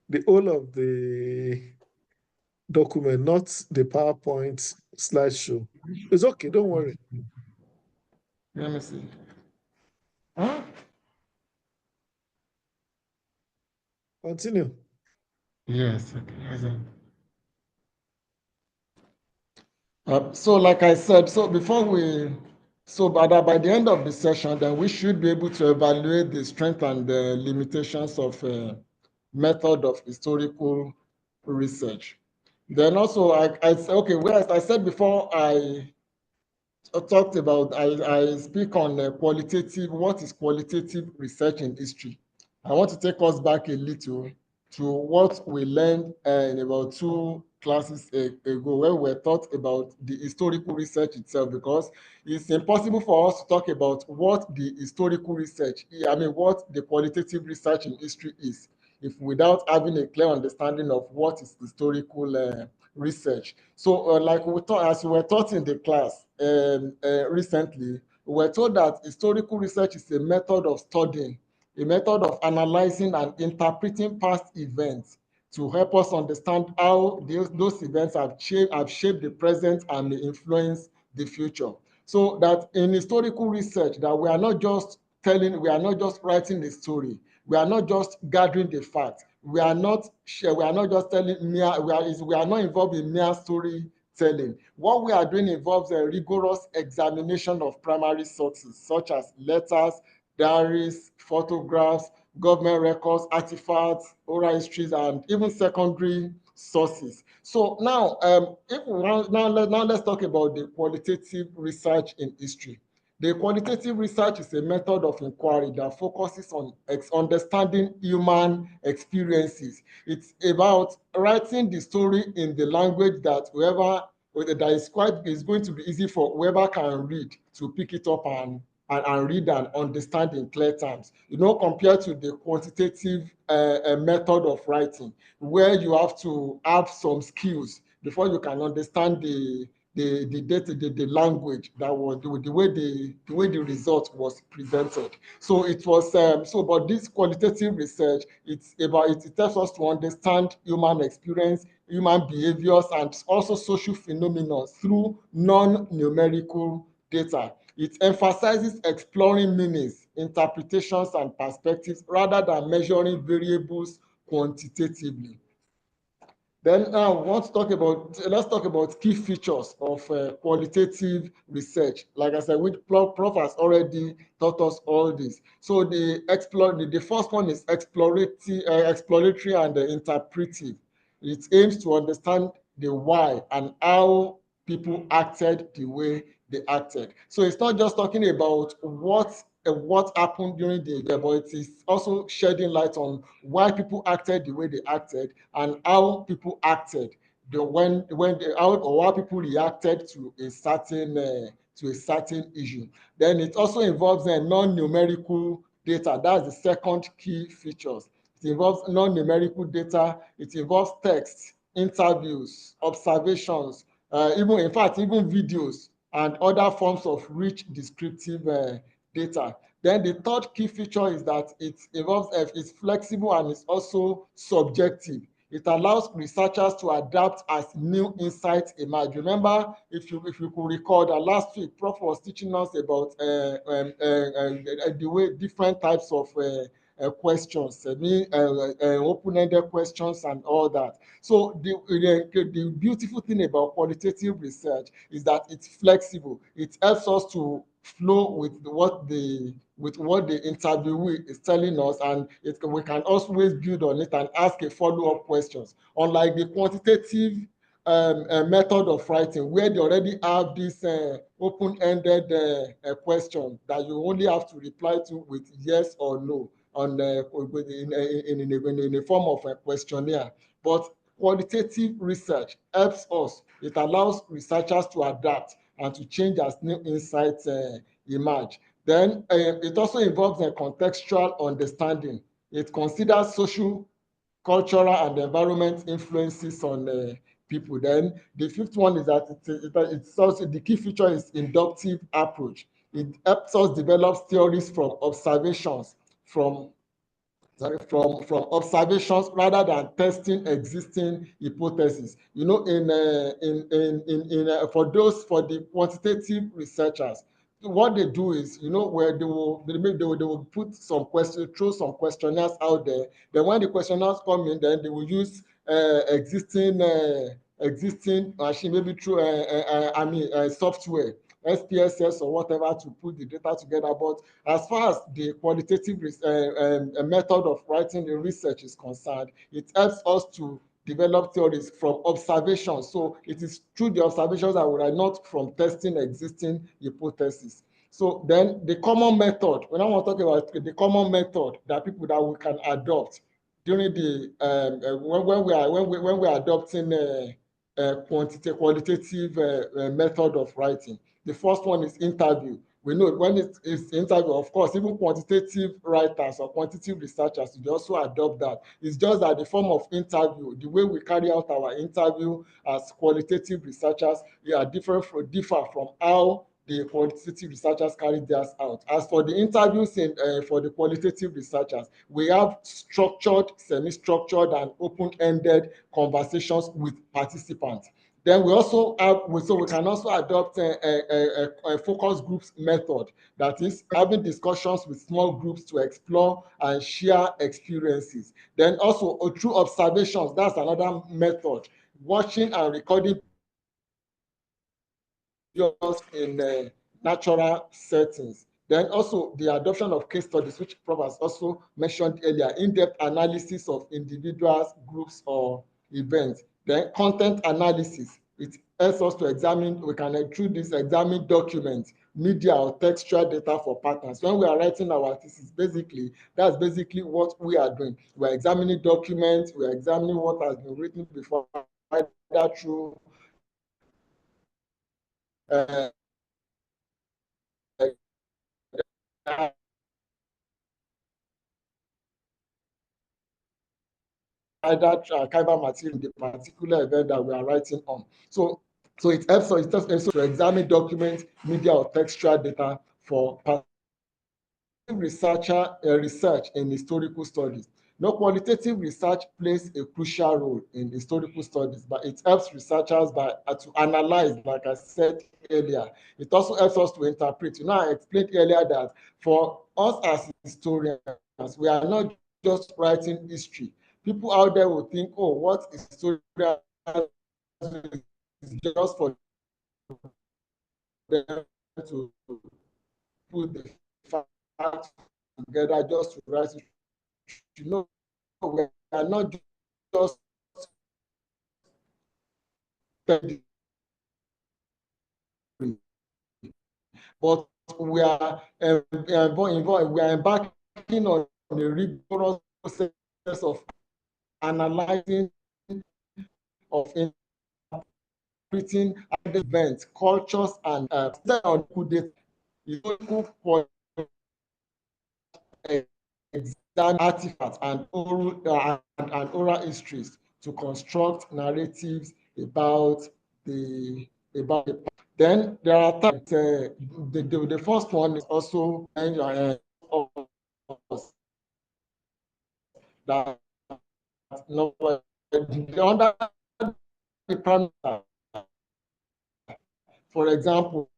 the whole of the document, not the PowerPoint slideshow. It's okay, don't worry. Let me see. Huh? Continue. Yes, okay. Yes, sir. So like I said, by the end of the session, then we should be able to evaluate the strength and the limitations of method of historical research. Then also, okay, whereas I said before, I talked about, I speak on what is qualitative research in history. I want to take us back a little to what we learned in about two classes ago, where we were taught about the historical research itself, because it's impossible for us to talk about what the historical research, what the qualitative research in history is, if without having a clear understanding of what is historical research. So, as we were taught in the class recently, we were told that historical research is a method of studying, a method of analyzing and interpreting past events to help us understand how those events have shaped the present and may influence the future. So that in historical research, that we are not just writing the story, we are not just gathering the facts, we are not just telling mere, we are not involved in mere story telling. What we are doing involves a rigorous examination of primary sources, such as letters, diaries, photographs, government records, artifacts, oral histories, and even secondary sources. So now, now let's talk about the qualitative research in history. The qualitative research is a method of inquiry that focuses on understanding human experiences. It's about writing the story in the language that is going to be easy for whoever can read to pick it up and read and understand in clear terms. Compared to the quantitative method of writing, where you have to have some skills before you can understand the data, the language that was the way the result was presented. So it was but this qualitative research, it helps us to understand human experience, human behaviors, and also social phenomena through non-numerical data. It emphasizes exploring meanings, interpretations, and perspectives rather than measuring variables quantitatively. Then now let's talk about key features of qualitative research. Like I said, which Prof has already taught us all this. So the first one is exploratory and interpretive. It aims to understand the why and how people acted the way they acted. So it's not just talking about what happened during the year, but it is also shedding light on why people acted the way they acted and how people acted how people reacted to a certain issue. Then it also involves non-numerical data. That's the second key features. It involves non-numerical data. It involves text, interviews, observations, even videos and other forms of rich descriptive data. Then the third key feature is that it's flexible and it's also subjective. It allows researchers to adapt as new insights emerge. Remember, if you could recall that last week, Prof was teaching us about the way different types of questions, open-ended questions and all that. So the beautiful thing about qualitative research is that it's flexible. It helps us to flow with what the interviewee is telling us, and we can always build on it and ask a follow-up questions. Unlike the quantitative method of writing, where they already have this open-ended question that you only have to reply to with yes or no in a form of a questionnaire. But qualitative research helps us. It allows researchers to adapt and to change as new insights emerge. Then it also involves a contextual understanding. It considers social, cultural, and environment influences on people. Then the fifth one is that it's also the key feature is inductive approach. It helps us develop theories from observations, from observations rather than testing existing hypotheses. For the quantitative researchers, what they do is, where they will put some questions, throw some questionnaires out there. Then when the questionnaires come in, then they will use existing machine, maybe through software, SPSS or whatever, to put the data together. But as far as the qualitative method of writing the research is concerned, it helps us to develop theories from observations. So it is through the observations that we are not from testing existing hypotheses. So then the common method, when I want to talk about the common method that we can adopt during the when we are adopting qualitative method of writing. The first one is interview. We know when it's interview, of course, even quantitative writers or quantitative researchers, they also adopt that. It's just that the form of interview, the way we carry out our interview as qualitative researchers, differ from how the quantitative researchers carry theirs out. As for the interviews for the qualitative researchers, we have structured, semi-structured, and open-ended conversations with participants. Then we can also adopt a focus groups method, that is having discussions with small groups to explore and share experiences. Then also through observations, that's another method, watching and recording in natural settings. Then also the adoption of case studies, which Prof has also mentioned earlier, in-depth analysis of individuals, groups, or events. Then content analysis. It helps us to examine, we can through this examine documents, media or textual data for patterns. When we are writing our thesis, basically, that's basically what we are doing. We're examining documents, we're examining what has been written before, either through either archival material in the particular event that we are writing on. So it helps us to examine documents, media, or textual data for research in historical studies. No, qualitative research plays a crucial role in historical studies, but it helps researchers to analyze, like I said earlier. It also helps us to interpret. I explained earlier that for us as historians, we are not just writing history. People out there will think, oh, what historians is just for them to put the facts together just to write it. We are not just but we are involved, we are embarking on a rigorous process of analyzing, of interpreting events, cultures, and examine artifacts and oral histories to construct narratives about the then there are times the first one is also that under the primary, for example,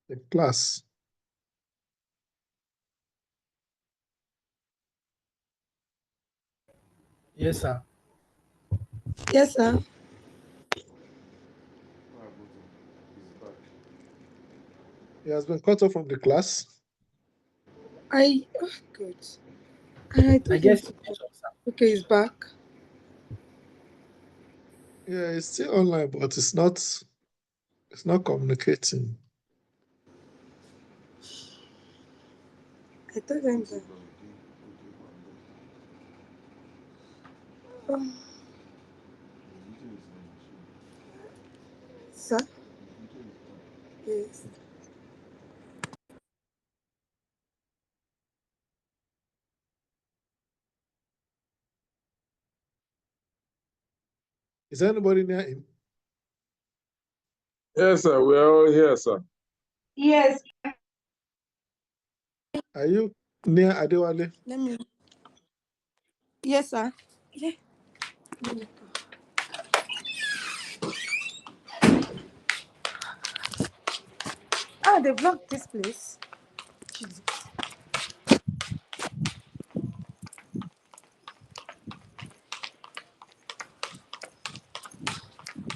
The class. Yes, sir. Yes, sir. He has been cut off from the class. Good. I I thought guess okay, he's back. Yeah, it's still online, but it's not communicating. I thought I'm back. Sir? Yes. Is anybody near him? Yes, sir. We're all here, sir. Yes. Are you near Adewale? Let me. Yes, sir. Yeah. They blocked this place. Jesus.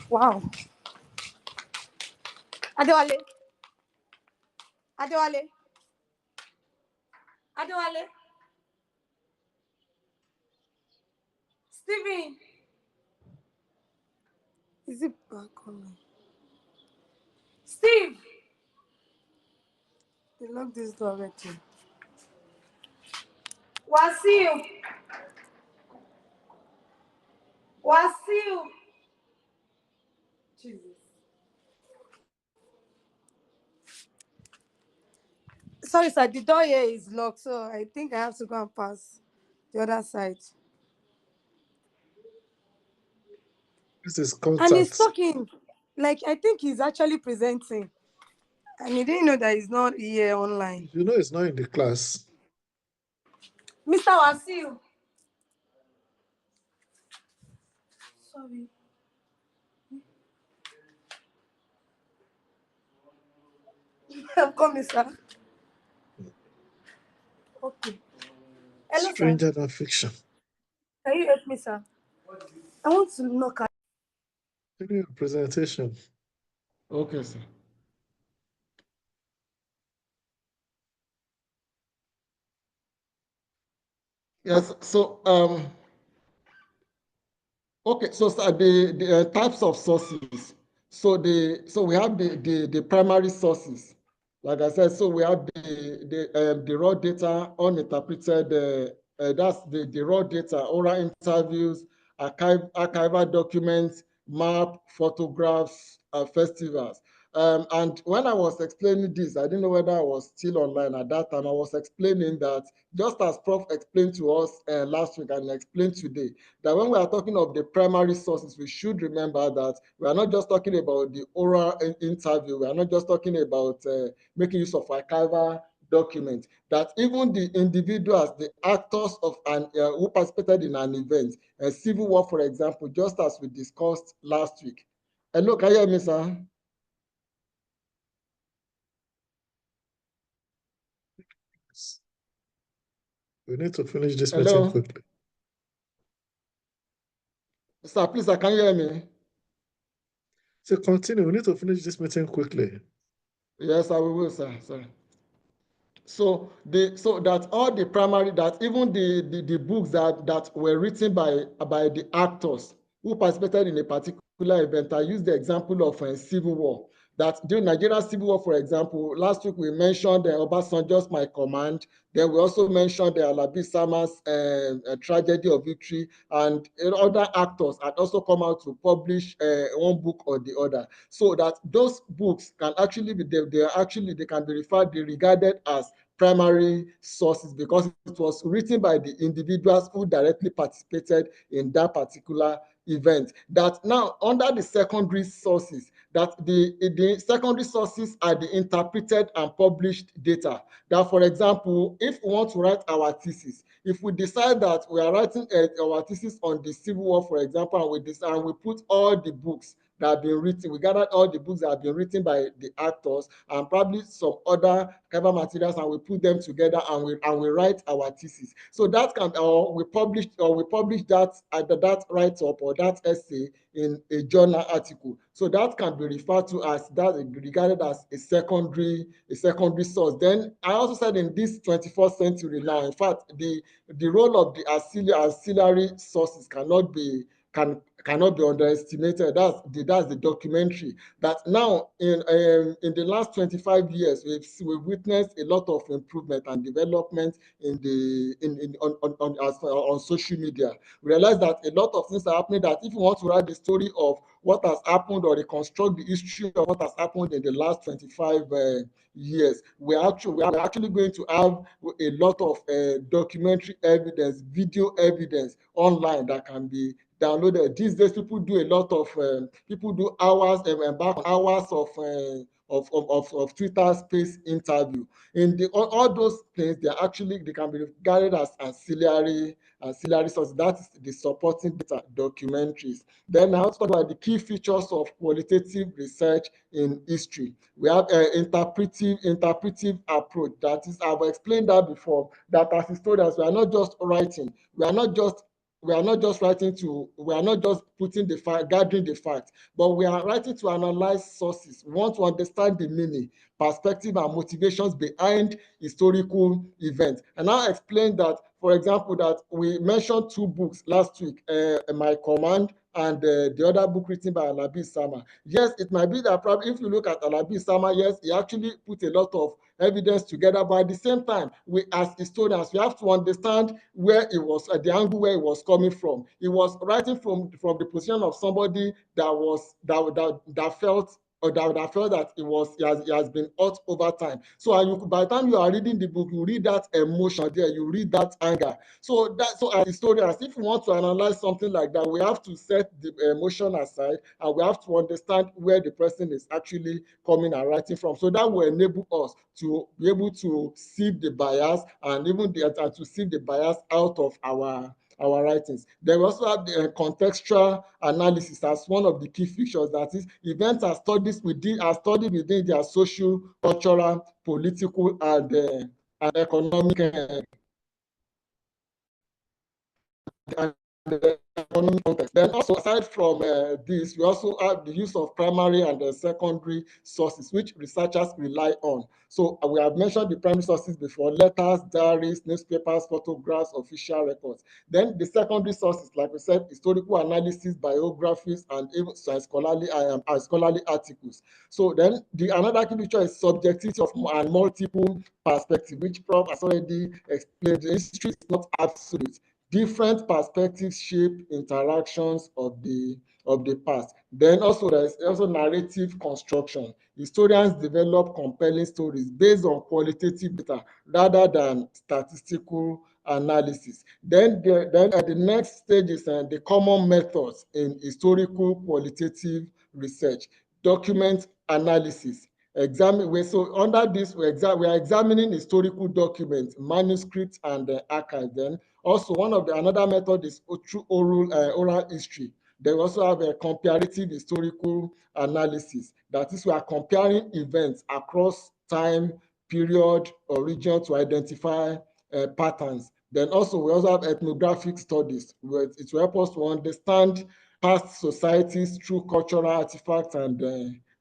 Wow. Adewale. Adewale. Adewale. Stephen. Is it back on me? Steve. They locked this door already. Wasiu. Wasiu. Jesus. Sorry, sir. The door here is locked, so I think I have to go and pass the other side. This is And he's contact. talking. Like, I think he's actually presenting. And he didn't know that he's not here online. You know it's not in the class. Mr. Wasiu. Sorry. I'm coming, sir. Okay. Hello, sir. Stranger than fiction. Can you help me, sir? I want to knock out. Give me a presentation. Okay, sir. Yes, so okay, so sir, the types of sources. So we have the primary sources. Like I said, so we have the raw data, uninterpreted. That's the raw data, oral interviews, archival documents, map, photographs, festivals. And when I was explaining this, I didn't know whether I was still online at that time. I was explaining that just as Prof explained to us last week and explained today, that when we are talking of the primary sources, we should remember that we are not just talking about the oral interview. We are not just talking about making use of archival documents. That even the individuals, the actors of an who participated in an event, a civil war, for example, just as we discussed last week. Hello, can you hear me, sir? We need to finish this Hello? meeting quickly. Sir, please, can you hear me? So continue. We need to finish this meeting quickly. Yes, I will, sir. So that all the primary, that even the books that were written by the actors who participated in a particular event. I use the example of Civil War. That during Nigeria Civil War, for example, last week we mentioned Obasanjo's My Command. Then we also mentioned the Alabi Sama's Tragedy of Victory, and other actors had also come out to publish one book or the other. So that those books can actually be they can be regarded as primary sources because it was written by the individuals who directly participated in that particular event. That now under the secondary sources, that the secondary sources are the interpreted and published data. That, for example, if we want to write our thesis, if we decide that we are writing our thesis on the Civil War, for example, and we put all the books that have been written, we gathered all the books that have been written by the actors and probably some other cover materials, and we put them together and we write our thesis. So that can we publish that that write up or that essay in a journal article. So that can be referred to as that regarded as a secondary source. Then I also said in this 21st century now, in fact, the role of the auxiliary sources cannot be underestimated. That's the documentary. That now in the last 25 years, we've witnessed a lot of improvement and development in the on social media. We realize that a lot of things are happening. That if you want to write the story of what has happened or reconstruct the history of what has happened in the last 25 years, we're actually going to have a lot of documentary evidence, video evidence online that can be downloaded. These days, people do a lot of people do hours and back hours of Twitter space interview. In all those things, they can be regarded as ancillary sources. That is the supporting data documentaries. Then I also talk about the key features of qualitative research in history. We have interpretive approach. That is, I've explained that before. That as historians, we are not just writing. We are not just putting the fact, gathering the facts, but we are writing to analyze sources. We want to understand the meaning, perspective, and motivations behind historical events. And I'll explain that, for example, that we mentioned two books last week, My Command and the other book written by Alabi Sama. Yes, it might be that probably if you look at Alabi Sama, yes, he actually put a lot of evidence together, but at the same time, we as historians, we have to understand where it was, the angle where it was coming from. It was writing from the position of somebody that felt or that would have felt that it has been hurt over time. So by the time you are reading the book, you read that emotion there, you read that anger. So as historians, if we want to analyze something like that, we have to set the emotion aside, and we have to understand where the person is actually coming and writing from. So that will enable us to be able to see the bias, and even to see the bias out of our writings. Then we also have the contextual analysis as one of the key features. That is, events are studied within their social, cultural, political, and economic and the economic context. Then also, aside from this, we also have the use of primary and secondary sources, which researchers rely on. So we have mentioned the primary sources before: letters, diaries, newspapers, photographs, official records. Then the secondary sources, like we said, historical analysis, biographies, and even scholarly articles. So then another key feature is subjectivity and multiple perspective, which Prof has already explained. History is not absolute. Different perspectives shape interactions of the past. Then also there is also narrative construction. Historians develop compelling stories based on qualitative data rather than statistical analysis. Then the next stage is the common methods in historical qualitative research. Document analysis. So under this, we are examining historical documents, manuscripts, and archives. Then also, another method is through oral history. They also have a comparative historical analysis. That is, we are comparing events across time, period, or region to identify patterns. Then also, we also have ethnographic studies, where it will help us to understand past societies through cultural artifacts and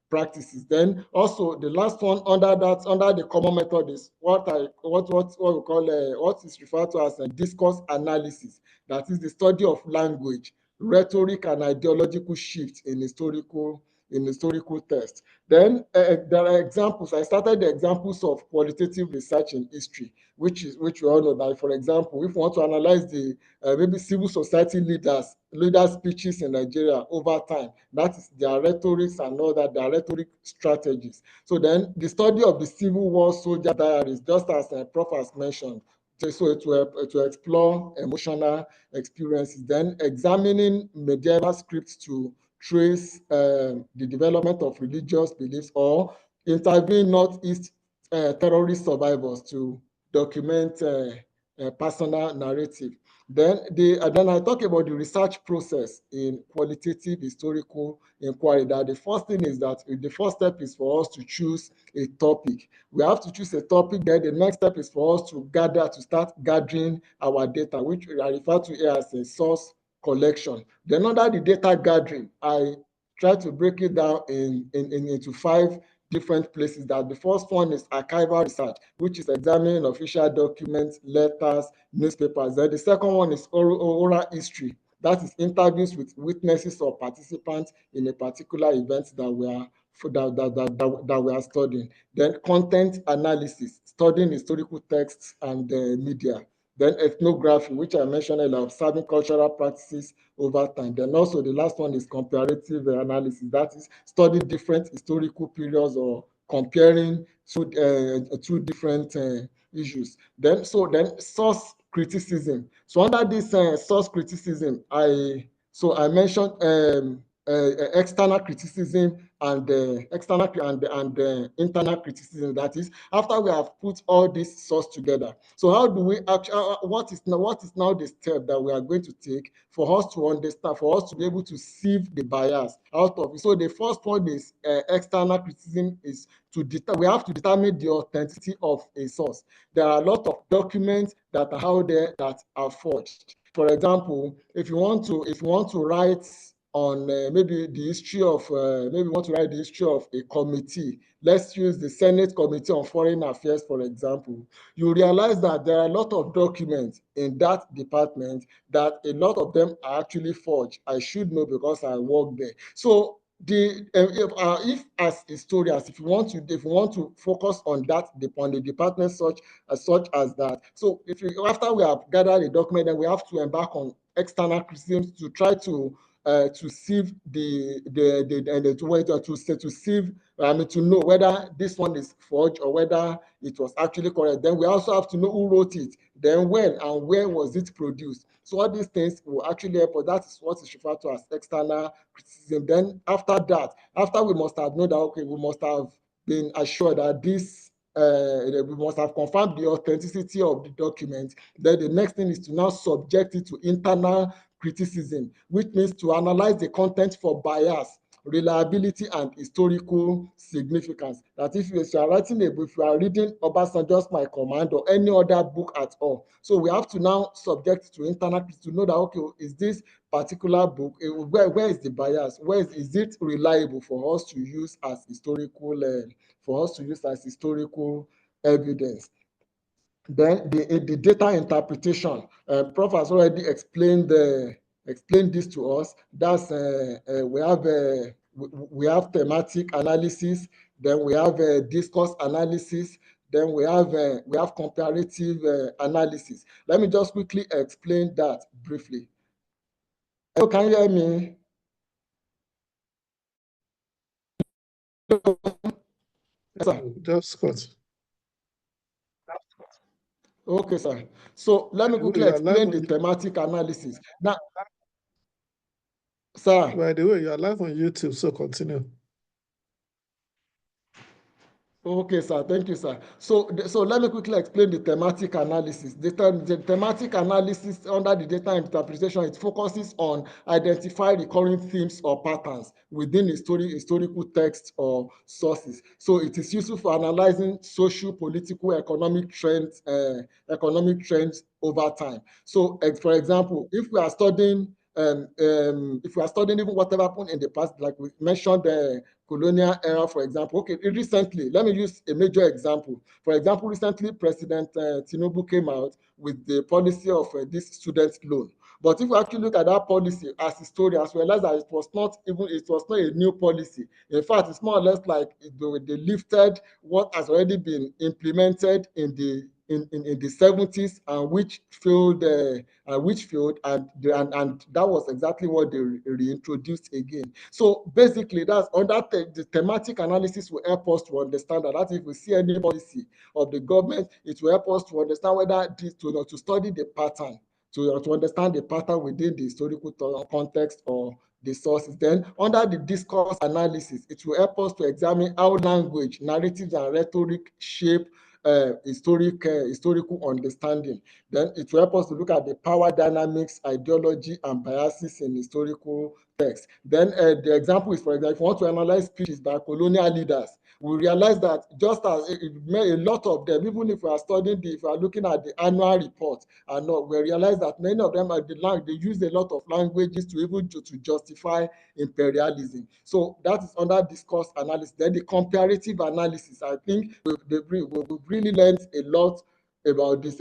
practices. Then also the last one under the common method is what we call what is referred to as a discourse analysis. That is the study of language, rhetoric, and ideological shifts in historical text. Then there are examples. I started the examples of qualitative research in history, which we all know that. For example, if we want to analyze the maybe civil society leaders speeches in Nigeria over time, that is their rhetorics and all that, their rhetoric strategies. So then the study of the Civil War soldier diaries, just as Prof has mentioned, so to explore emotional experiences. Then examining medieval scripts to trace the development of religious beliefs, or interviewing Northeast terrorist survivors to document personal narrative. Then I talk about the research process in qualitative historical inquiry. That the first thing is that the first step is for us to choose a topic. We have to choose a topic. Then the next step is for us to start gathering our data, which I refer to here as a source collection. Then under the data gathering, I try to break it down into 5 different places. That the first one is archival research, which is examining official documents, letters, newspapers. Then the second one is oral history. That is interviews with witnesses or participants in a particular event that we are studying. Then content analysis, studying historical texts and media. Then ethnography, which I mentioned earlier, observing cultural practices over time. Then also the last one is comparative analysis. That is studying different historical periods or comparing two different issues. Then source criticism. So under this source criticism, I mentioned external criticism and internal criticism. That is, after we have put all this source together, so how do we actually what is now the step that we are going to take for us to understand, for us to be able to sieve the bias out of it? So the first point is external criticism is we have to determine the authenticity of a source. There are a lot of documents that are out there that are forged. For example, if you want to write on maybe the history of maybe want to write the history of a committee. Let's use the Senate Committee on Foreign Affairs, for example. You realize that there are a lot of documents in that department that a lot of them are actually forged. I should know because I work there. So if as historians, if you want to focus on the department such as that. So after we have gathered a document, then we have to embark on external criticism to try to to sieve to sieve, to know whether this one is forged or whether it was actually correct. Then we also have to know who wrote it, then when and where was it produced. So all these things will actually help us. That is what is referred to as external criticism. Then after that, after we must have known that, okay, we must have been assured that this we must have confirmed the authenticity of the document. Then the next thing is to now subject it to internal criticism, which means to analyze the content for bias, reliability, and historical significance. That if you are writing a book, if you are reading Obasanjo's My Command or any other book at all, so we have to now subject to internal criticism to know that, okay, is this particular book, where is the bias? Is it reliable for us to use as historical evidence? Then the data interpretation, Prof has already explained this to us. That's we have thematic analysis, then we have discourse analysis, then we have comparative analysis. Let me just quickly explain that briefly. Hello, can you hear me? Sir. Just cut. Okay, sir. So let me quickly You are live explain the on, thematic analysis. Now, sir. by the way, you are live on YouTube, so continue. Okay, sir. Thank you, sir. So let me quickly explain the thematic analysis. The thematic analysis under the data interpretation, it focuses on identifying recurring themes or patterns within historical texts or sources. So it is useful for analyzing social, political, economic trends over time. So, for example, if we are studying even whatever happened in the past, like we mentioned the colonial era, for example. Okay, recently, let me use a major example. For example, recently, President Tinubu came out with the policy of this student loan. But if you actually look at that policy as historians, realize that it was not a new policy. In fact, it's more or less like they lifted what has already been implemented in the 70s, and which failed, and that was exactly what they reintroduced again. So basically, that's under the thematic analysis will help us to understand that if we see any policy of the government, it will help us to understand whether to study the pattern, to understand the pattern within the historical context or the sources. Then under the discourse analysis, it will help us to examine how language, narratives, and rhetoric shape historical understanding. Then it will help us to look at the power dynamics, ideology, and biases in historical text. Then the example is, for example, if you want to analyze speeches by colonial leaders, we realize that just as a lot of them, even if we are looking at the annual report, and we realize that many of them they use a lot of languages to justify imperialism. So that is under discourse analysis. Then the comparative analysis, I think we've really learned a lot about this.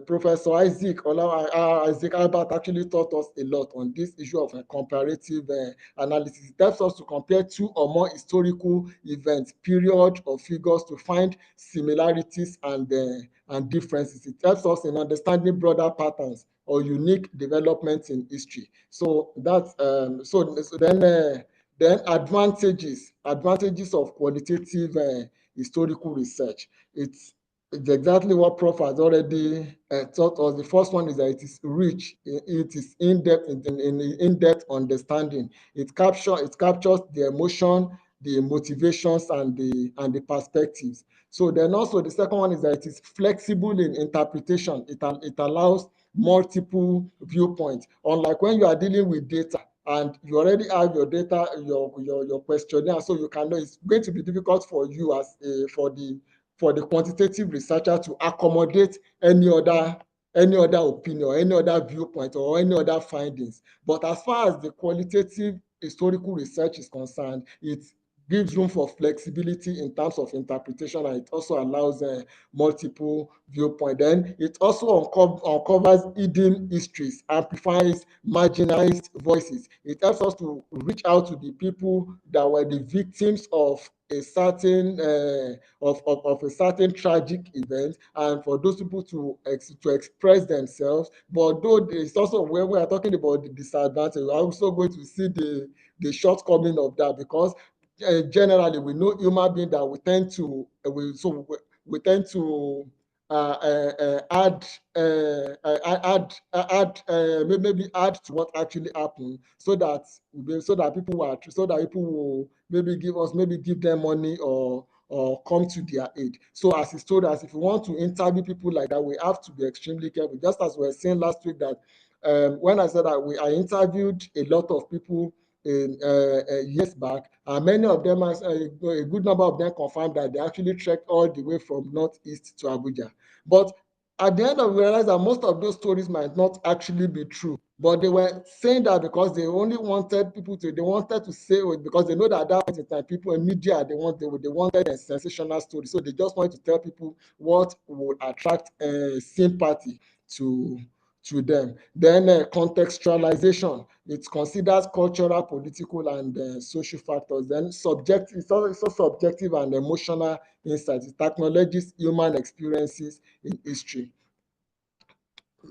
Professor Isaac Albert actually taught us a lot on this issue of comparative analysis. It helps us to compare two or more historical events, period, or figures to find similarities and differences. It helps us in understanding broader patterns or unique developments in history. So that's then advantages of qualitative historical research. It's exactly what Prof has already taught us. The first one is that it is rich, it is in-depth understanding. It captures the emotion, the motivations, and the perspectives. So then also the second one is that it is flexible in interpretation. It allows multiple viewpoints. Unlike when you are dealing with data and you already have your data, your questionnaire, so you can know it's going to be difficult for you for the quantitative researcher to accommodate any other opinion, any other viewpoint, or any other findings. But as far as the qualitative historical research is concerned, gives room for flexibility in terms of interpretation, and it also allows multiple viewpoints. Then it also uncovers hidden histories, amplifies marginalized voices. It helps us to reach out to the people that were the victims of a certain of a certain tragic event, and for those people to express themselves. But though it's also, when we are talking about the disadvantage, we're also going to see the shortcoming of that, because generally we know human beings that we tend to we tend to add maybe add to what actually happened, so that people will maybe give them money, or come to their aid. So as he told us, if we want to interview people like that, we have to be extremely careful. Just as we were saying last week that when I said that I interviewed a lot of people in years back, and many of them, a good number of them confirmed that they actually trekked all the way from northeast to Abuja. But at the end of it, we realized that most of those stories might not actually be true, but they were saying that because they only wanted people to, they wanted to say it, because they know that at that point in time, people in media, they wanted a sensational story. So they just wanted to tell people what would attract sympathy to them. Then contextualization, it considers cultural, political, and social factors. Then it's also subjective and emotional insights. It acknowledges human experiences in history.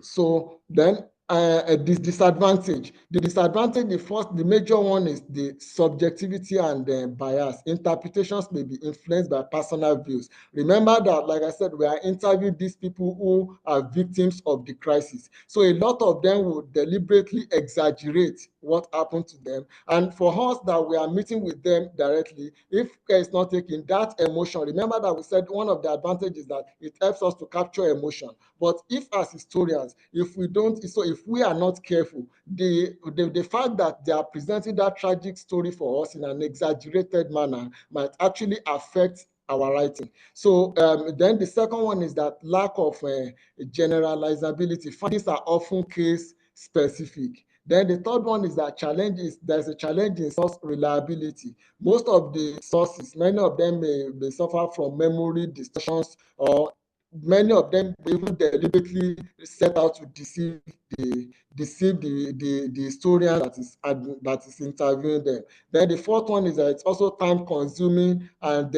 So then this disadvantage. The disadvantage, the major one is the subjectivity and bias. Interpretations may be influenced by personal views. Remember that, like I said, we are interviewing these people who are victims of the crisis. So a lot of them will deliberately exaggerate what happened to them. And for us that we are meeting with them directly, if care is not taken, that emotion, remember that we said one of the advantages that it helps us to capture emotion. But if as historians, if we are not careful, the fact that they are presenting that tragic story for us in an exaggerated manner might actually affect our writing. So then the second one is that lack of generalizability. Findings are often case specific. Then the third one is that there's a challenge in source reliability. Most of the sources, many of them may suffer from memory distortions, or many of them even deliberately set out to deceive the historian that is interviewing them. Then the fourth one is that it's also time consuming and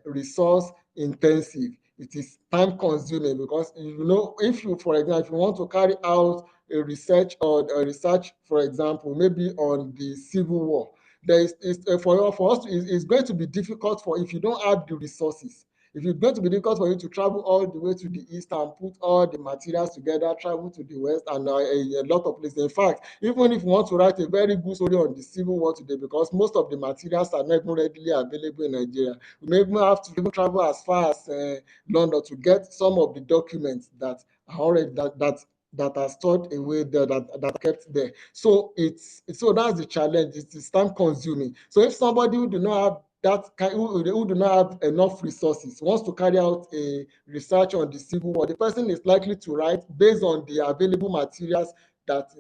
resource intensive. It is time consuming because, if you, for example, if you want to carry out a research, for example, maybe on the Civil War, for us, it's going to be difficult if you don't have the resources. If it's going to be difficult for you to travel all the way to the east and put all the materials together, travel to the west and a lot of places. In fact, even if you want to write a very good story on the Civil War today, because most of the materials are not even readily available in Nigeria, you may even have to even travel as far as London to get some of the documents that are already that are stored away there, that are kept there. So that's the challenge. It is time consuming. So if somebody who do not have who do not have enough resources wants to carry out a research on the Civil War, the person is likely to write based on the available materials that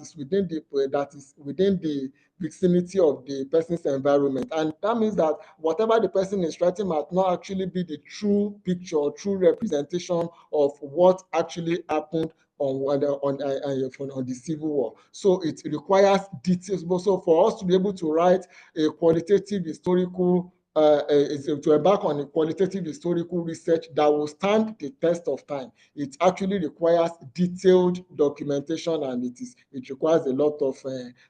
is within the vicinity of the person's environment. And that means that whatever the person is writing might not actually be the true picture or true representation of what actually happened on the Civil War. So it requires details. So for us to be able to write a qualitative historical to embark on a qualitative historical research that will stand the test of time, it actually requires detailed documentation, and it requires a lot of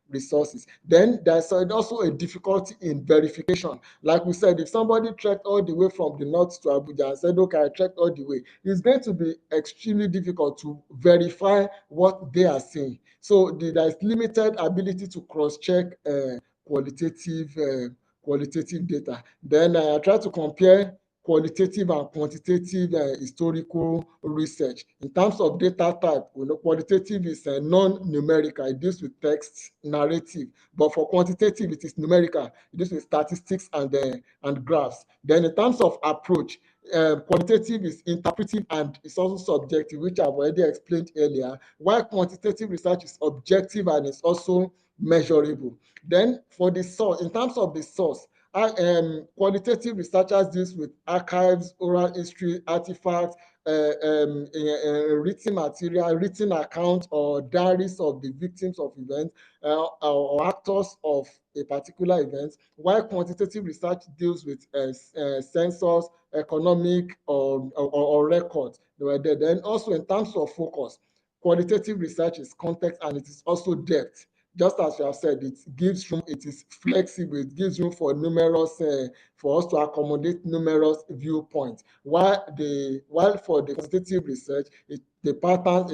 resources. Then there's also a difficulty in verification. Like we said, if somebody trekked all the way from the north to Abuja and said, okay, I trekked all the way, it's going to be extremely difficult to verify what they are saying. So there's limited ability to cross-check qualitative data. Then I try to compare qualitative and quantitative historical research. In terms of data type, qualitative is non-numerical. It deals with text, narrative. But for quantitative, it is numerical. It deals with statistics and graphs. Then in terms of approach, qualitative is interpretive and it's also subjective, which I've already explained earlier, while quantitative research is objective and it's also measurable. Then for the source, in terms of the source, Qualitative researchers deals with archives, oral history, artifacts, written material, written accounts, or diaries of the victims of events or actors of a particular event, while quantitative research deals with census, economic, or records. Then also in terms of focus, qualitative research is context and it is also depth. Just as you have said, it gives room, it is flexible, it gives room for numerous, for us to accommodate numerous viewpoints. While for the quantitative research, the patterns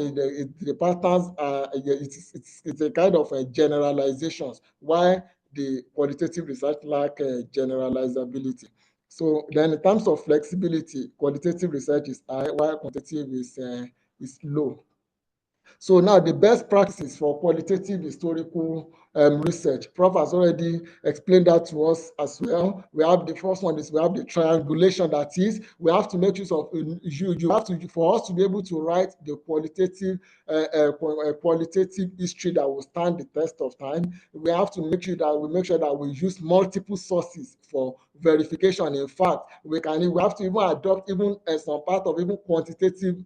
are it's a kind of generalizations, while the qualitative research lack generalizability. So then in terms of flexibility, qualitative research is high, while quantitative is low. So now the best practices for qualitative historical research. Prof has already explained that to us as well. We have the first one is we have the triangulation, that is, we have to make use of you have to, for us to be able to write the qualitative history that will stand the test of time. We have to make sure that we use multiple sources for verification. In fact, we have to even adopt even some part of even quantitative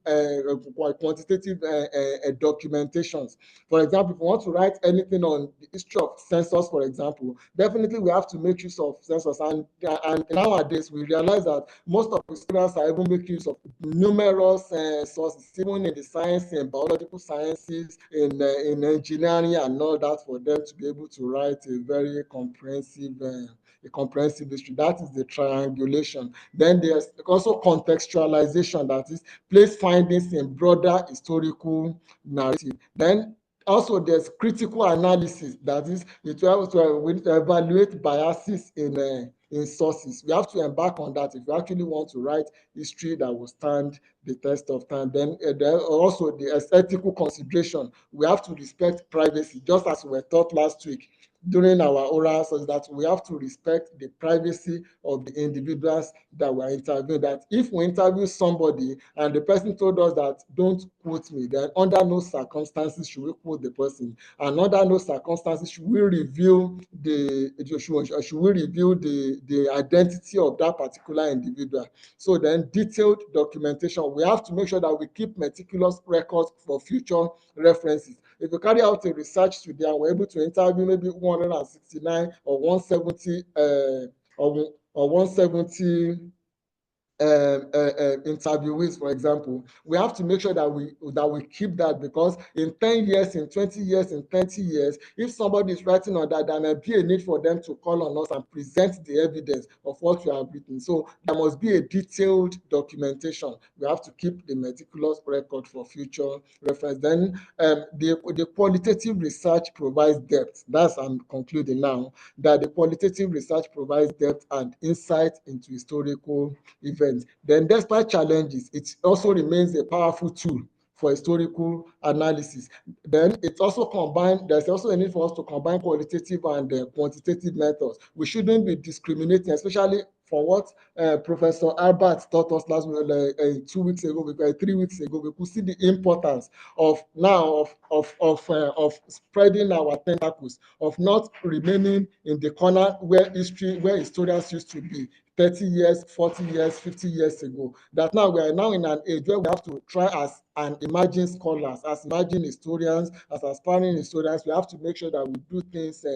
documentations. For example, if we want to write anything on the history of census, for example, definitely we have to make use of census. And nowadays we realize that most of the students are even making use of numerous sources, even in the science and biological sciences, in engineering and all that, for them to be able to write a very comprehensive history. That is the triangulation. Then there's also contextualization, that is, place findings in broader historical narrative. Then also there's critical analysis, that is, it will evaluate biases in sources. We have to embark on that if we actually want to write history that will stand the test of time. Then also the ethical consideration. We have to respect privacy, just as we were taught last week during our oral, so that we have to respect the privacy of the individuals that we're interviewing. That if we interview somebody and the person told us that don't quote me, then under no circumstances should we quote the person, and under no circumstances should we reveal the identity of that particular individual. So then detailed documentation. We have to make sure that we keep meticulous records for future references. If you carry out a research today and we're able to interview maybe 169 or 170 or 170 interviewees, for example, we have to make sure that we keep that, because in 10 years, in 20 years, in 30 years, if somebody is writing on that, there may be a need for them to call on us and present the evidence of what we have written. So there must be a detailed documentation. We have to keep the meticulous record for future reference. Then the qualitative research provides depth. That's, I'm concluding now, that the qualitative research provides depth and insight into historical events. Then despite challenges, it also remains a powerful tool for historical analysis. Then it's also combined, there's also a need for us to combine qualitative and quantitative methods. We shouldn't be discriminating, especially for what Professor Albert taught us last week, 2 weeks ago, 3 weeks ago. We could see the importance of now of spreading our tentacles, of not remaining in the corner where historians used to be 30 years, 40 years, 50 years ago. That now we are now in an age where we have to try as an emerging scholars, as emerging historians, as aspiring historians. We have to make sure that we do things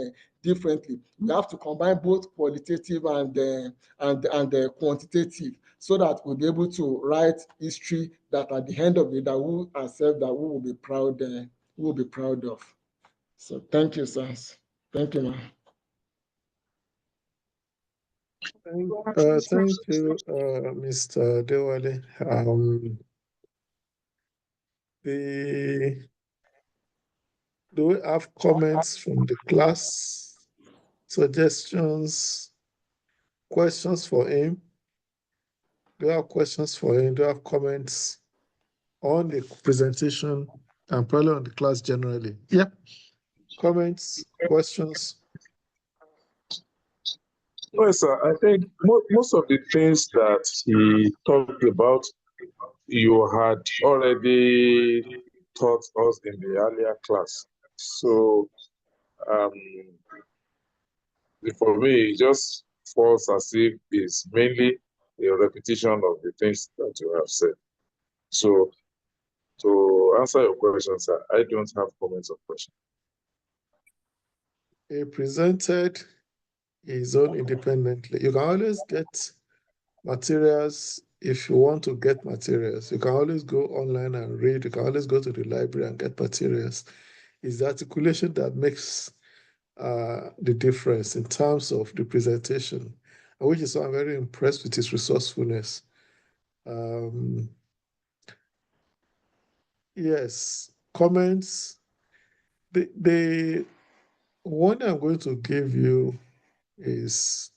differently. We have to combine both qualitative and quantitative, so that we'll be able to write history that at the end of it, that we ourselves, that we will be proud of. So thank you, sir. Thank you, ma'am. Thank you, Mr. Dewale. Do we have comments from the class? Suggestions, questions for him? Do you have questions for him? Do you have comments on the presentation and probably on the class generally? Yeah. Comments, questions? Well, sir, I think most of the things that he talked about, you had already taught us in the earlier class. So for me, just falls as if it's mainly a repetition of the things that you have said. So to answer your question, sir, I don't have comments or questions. He presented his own independently. You can always get materials if you want to get materials. You can always go online and read. You can always go to the library and get materials. It's the articulation that makes the difference in terms of the presentation, which is why I'm very impressed with his resourcefulness. Yes, comments. The one I'm going to give you is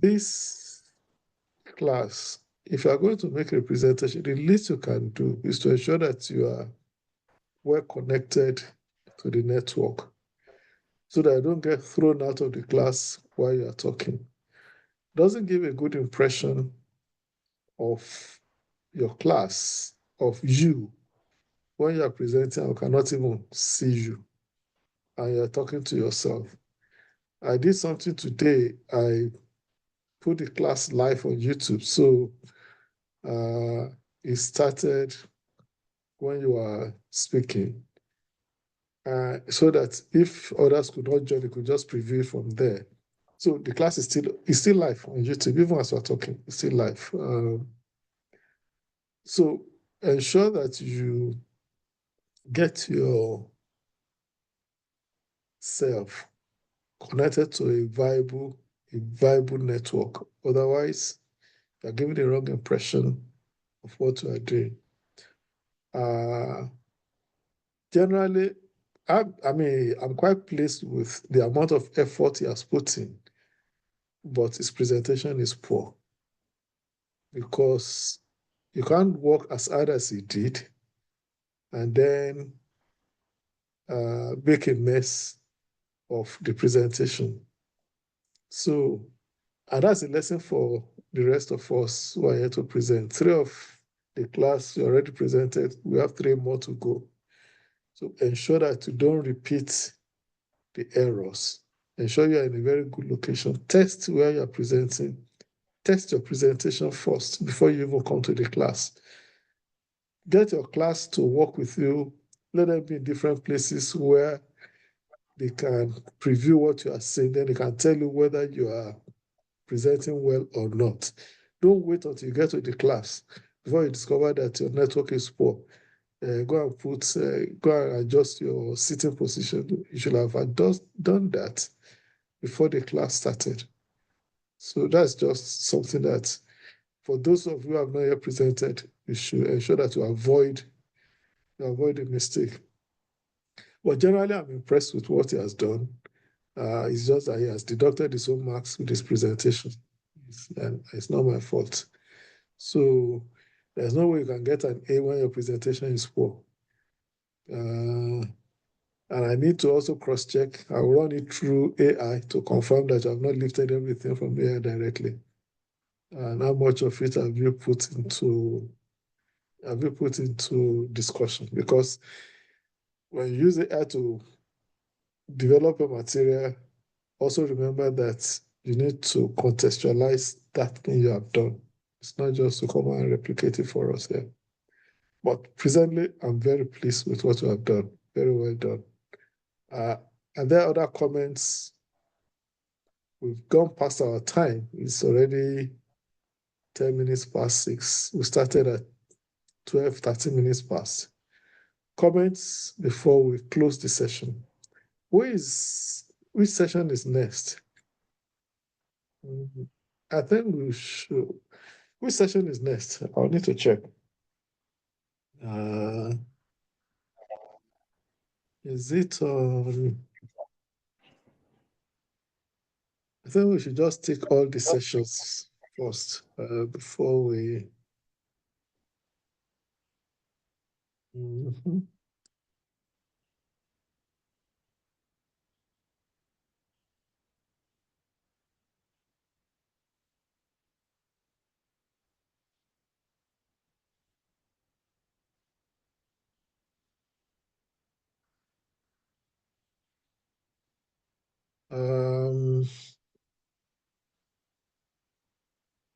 this class. If you are going to make a presentation, the least you can do is to ensure that you are well connected to the network so that you don't get thrown out of the class while you are talking. Doesn't give a good impression of your class, of you, when you are presenting and cannot even see you and you're talking to yourself. I did something today. I put the class live on YouTube. So it started when you are speaking. So that if others could not join, they could just preview from there. So the class is still live on YouTube, even as we're talking, it's still live. So ensure that you get yourself connected to a viable network. Otherwise, you're giving the wrong impression of what you are doing. Generally, I'm quite pleased with the amount of effort he has put in, but his presentation is poor because you can't work as hard as he did and then make a mess of the presentation. So, and that's a lesson for the rest of us who are here to present. 3 of the class you already presented. We have 3 more to go. So ensure that you don't repeat the errors. Ensure you are in a very good location. Test where you're presenting. Test your presentation first before you even come to the class. Get your class to work with you. Let them be in different places where they can preview what you are saying. Then they can tell you whether you are presenting well or not. Don't wait until you get to the class before you discover that your network is poor. Go and adjust your sitting position. You should have done that before the class started. So that's just something that, for those of you who have not yet presented, you should ensure that you avoid a mistake. But generally, I'm impressed with what he has done. It's just that he has deducted his own marks with his presentation. And it's not my fault. So there's no way you can get an A when your presentation is poor. And I need to also cross-check. I'll run it through AI to confirm that I've not lifted everything from AI directly. And how much of it have you put into discussion? Because when you use AI to develop a material, also remember that you need to contextualize that thing you have done. It's not just to come and replicate it for us here. But presently, I'm very pleased with what you have done. Very well done. Are there other comments? We've gone past our time. It's already 10 minutes past 6. We started at 12, 13 minutes past. Comments before we close the session. Which session is next? I think we should. Which session is next? I'll need to check. Is it on? I think we should just take all the sessions first before we. Mhm. Um,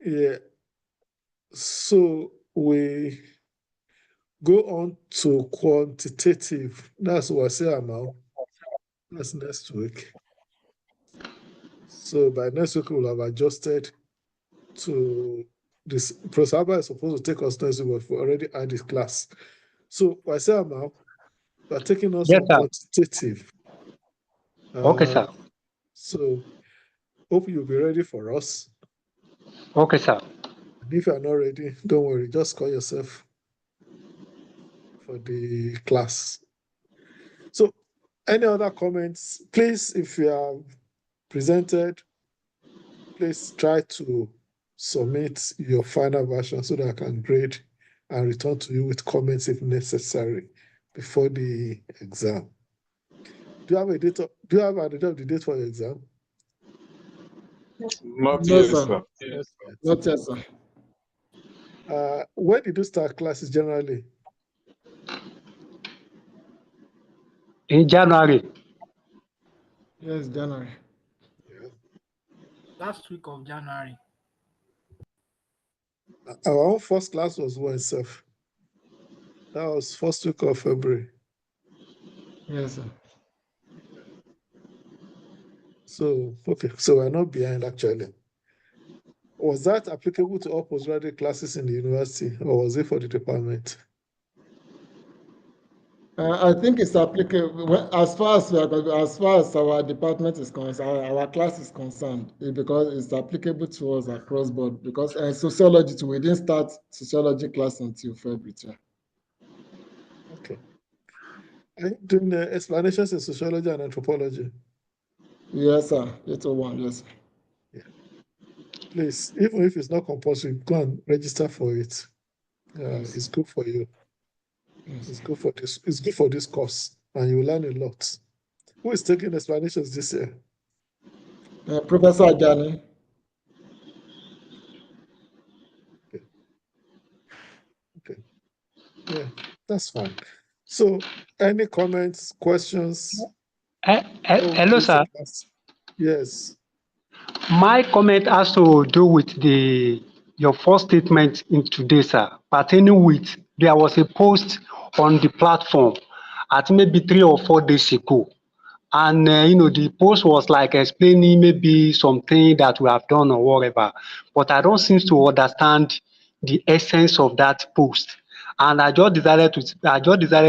Yeah. So we go on to quantitative. That's Wasiama. That's next week. So by next week, we'll have adjusted to this. Professor Abba is supposed to take us next week, but we already had this class. So Wasiama, you are taking us Yes, on sir. quantitative. Okay, sir. So hope you'll be ready for us. Okay, sir. And if you are not ready, don't worry, just call yourself for the class. So any other comments? Please, if you have presented, please try to submit your final version so that I can grade and return to you with comments if necessary before the exam. Do you have a date? Do you have an idea of the date for your exam? Not No, yet, sir. sir. Yes. Not yet, sir. When did you start classes generally? In January. Yes, January. Yeah. Last week of January. Our own first class was when, self. That was first week of February. Yes, sir. So, okay, so we're not behind actually. Was that applicable to all postgraduate classes in the university, or was it for the department? I think it's applicable as far as as far as our department is concerned, our class is concerned, because it's applicable to us across board. Because sociology, we didn't start sociology class until February. Okay. Are you doing the explanations in sociology and anthropology? Yes, sir. 801, yes. Yeah. Please, even if it's not compulsory, go and register for it. Yes. It's good for you. Yes. It's good for this. It's good for this course, and you learn a lot. Who is taking explanations this year? Professor Ajani. Okay. Okay. Yeah, that's fine. So, any comments, questions? Oh, Hello, this is sir. the class. Yes. My comment has to do with your first statement in today, sir. Pertaining with there was a post on the platform at maybe 3 or 4 days ago, and the post was like explaining maybe something that we have done or whatever. But I don't seem to understand the essence of that post. And I just decided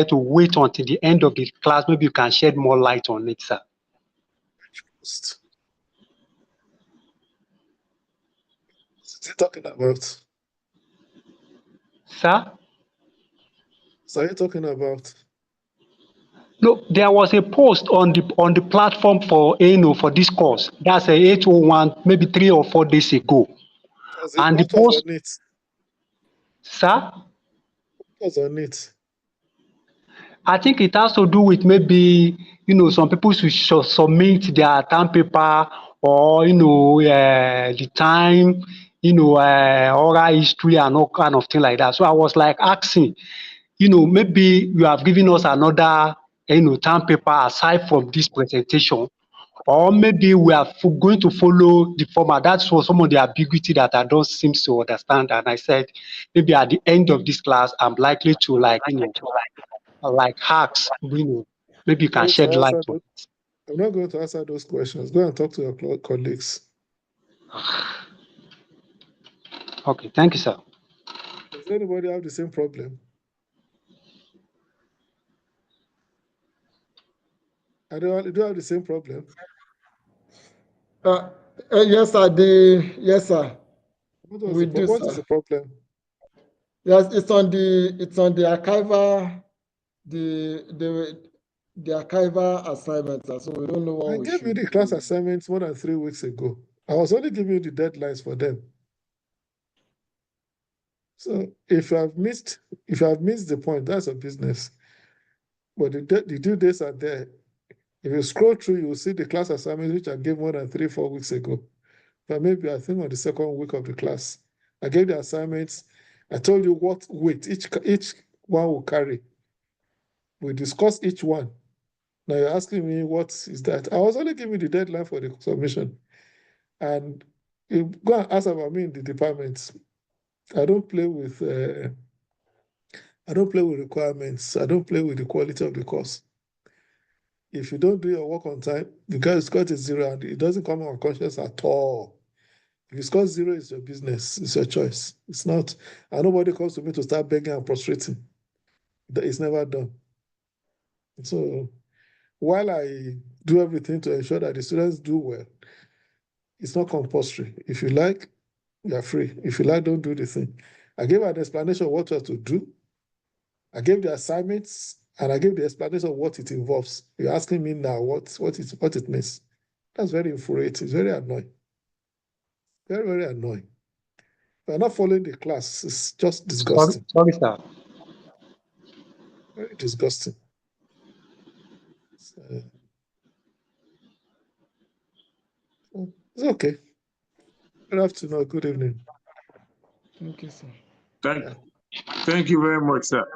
to wait until the end of the class. Maybe you can shed more light on it, sir. What's he talking about? Sir? So, are you talking about? No, there was a post on the platform for this course. That's a 801, maybe 3 or 4 days ago. And the What was post, on it? sir, What was on it? I think it has to do with maybe some people should submit their term paper, or the time, oral history and all kind of thing like that. So I was like asking, maybe you have given us another term paper aside from this presentation, or maybe we are going to follow the format. That's for some of the ambiguity that I don't seem to understand. And I said, maybe at the end of this class, I'm likely to like hacks, maybe you can Going to shed light answer on. those, I'm not going to answer those questions. Go and talk to your colleagues. Okay, thank you, sir. Does anybody have the same problem? I don't have the same problem. Yes, sir. Yes, sir. We do, What is sir. the problem? Yes, it's on the archival, the archival assignment, sir. So we don't know I what we gave you should the class do. assignments more than 3 weeks ago. I was only giving you the deadlines for them. So if you have missed the point, that's a business. But the due dates are there. If you scroll through, you will see the class assignments which I gave more than 3-4 weeks ago. But maybe I think on the second week of the class, I gave the assignments. I told you what weight each one will carry. We discussed each one. Now you're asking me what is that? I was only giving you the deadline for the submission. And You go and ask about me in the department. I don't play with requirements. I don't play with the quality of the course. If you don't do your work on time, the guy who got a 0 and it doesn't come on conscious at all. If you score 0, it's your business, it's your choice. It's not, and nobody comes to me to start begging and prostrating. It's never done. So while I do everything to ensure that the students do well, it's not compulsory. If you like, you are free. If you like, don't do the thing. I gave an explanation of what you have to do. I gave the assignments and I gave the explanation of what it involves. You're asking me now what it means. That's very infuriating. It's very annoying. Very, very annoying. You're not following the class. It's just disgusting. Sorry, sir. Very disgusting. So it's okay. Good afternoon. Good evening. Thank you, sir. Thank you very much, sir.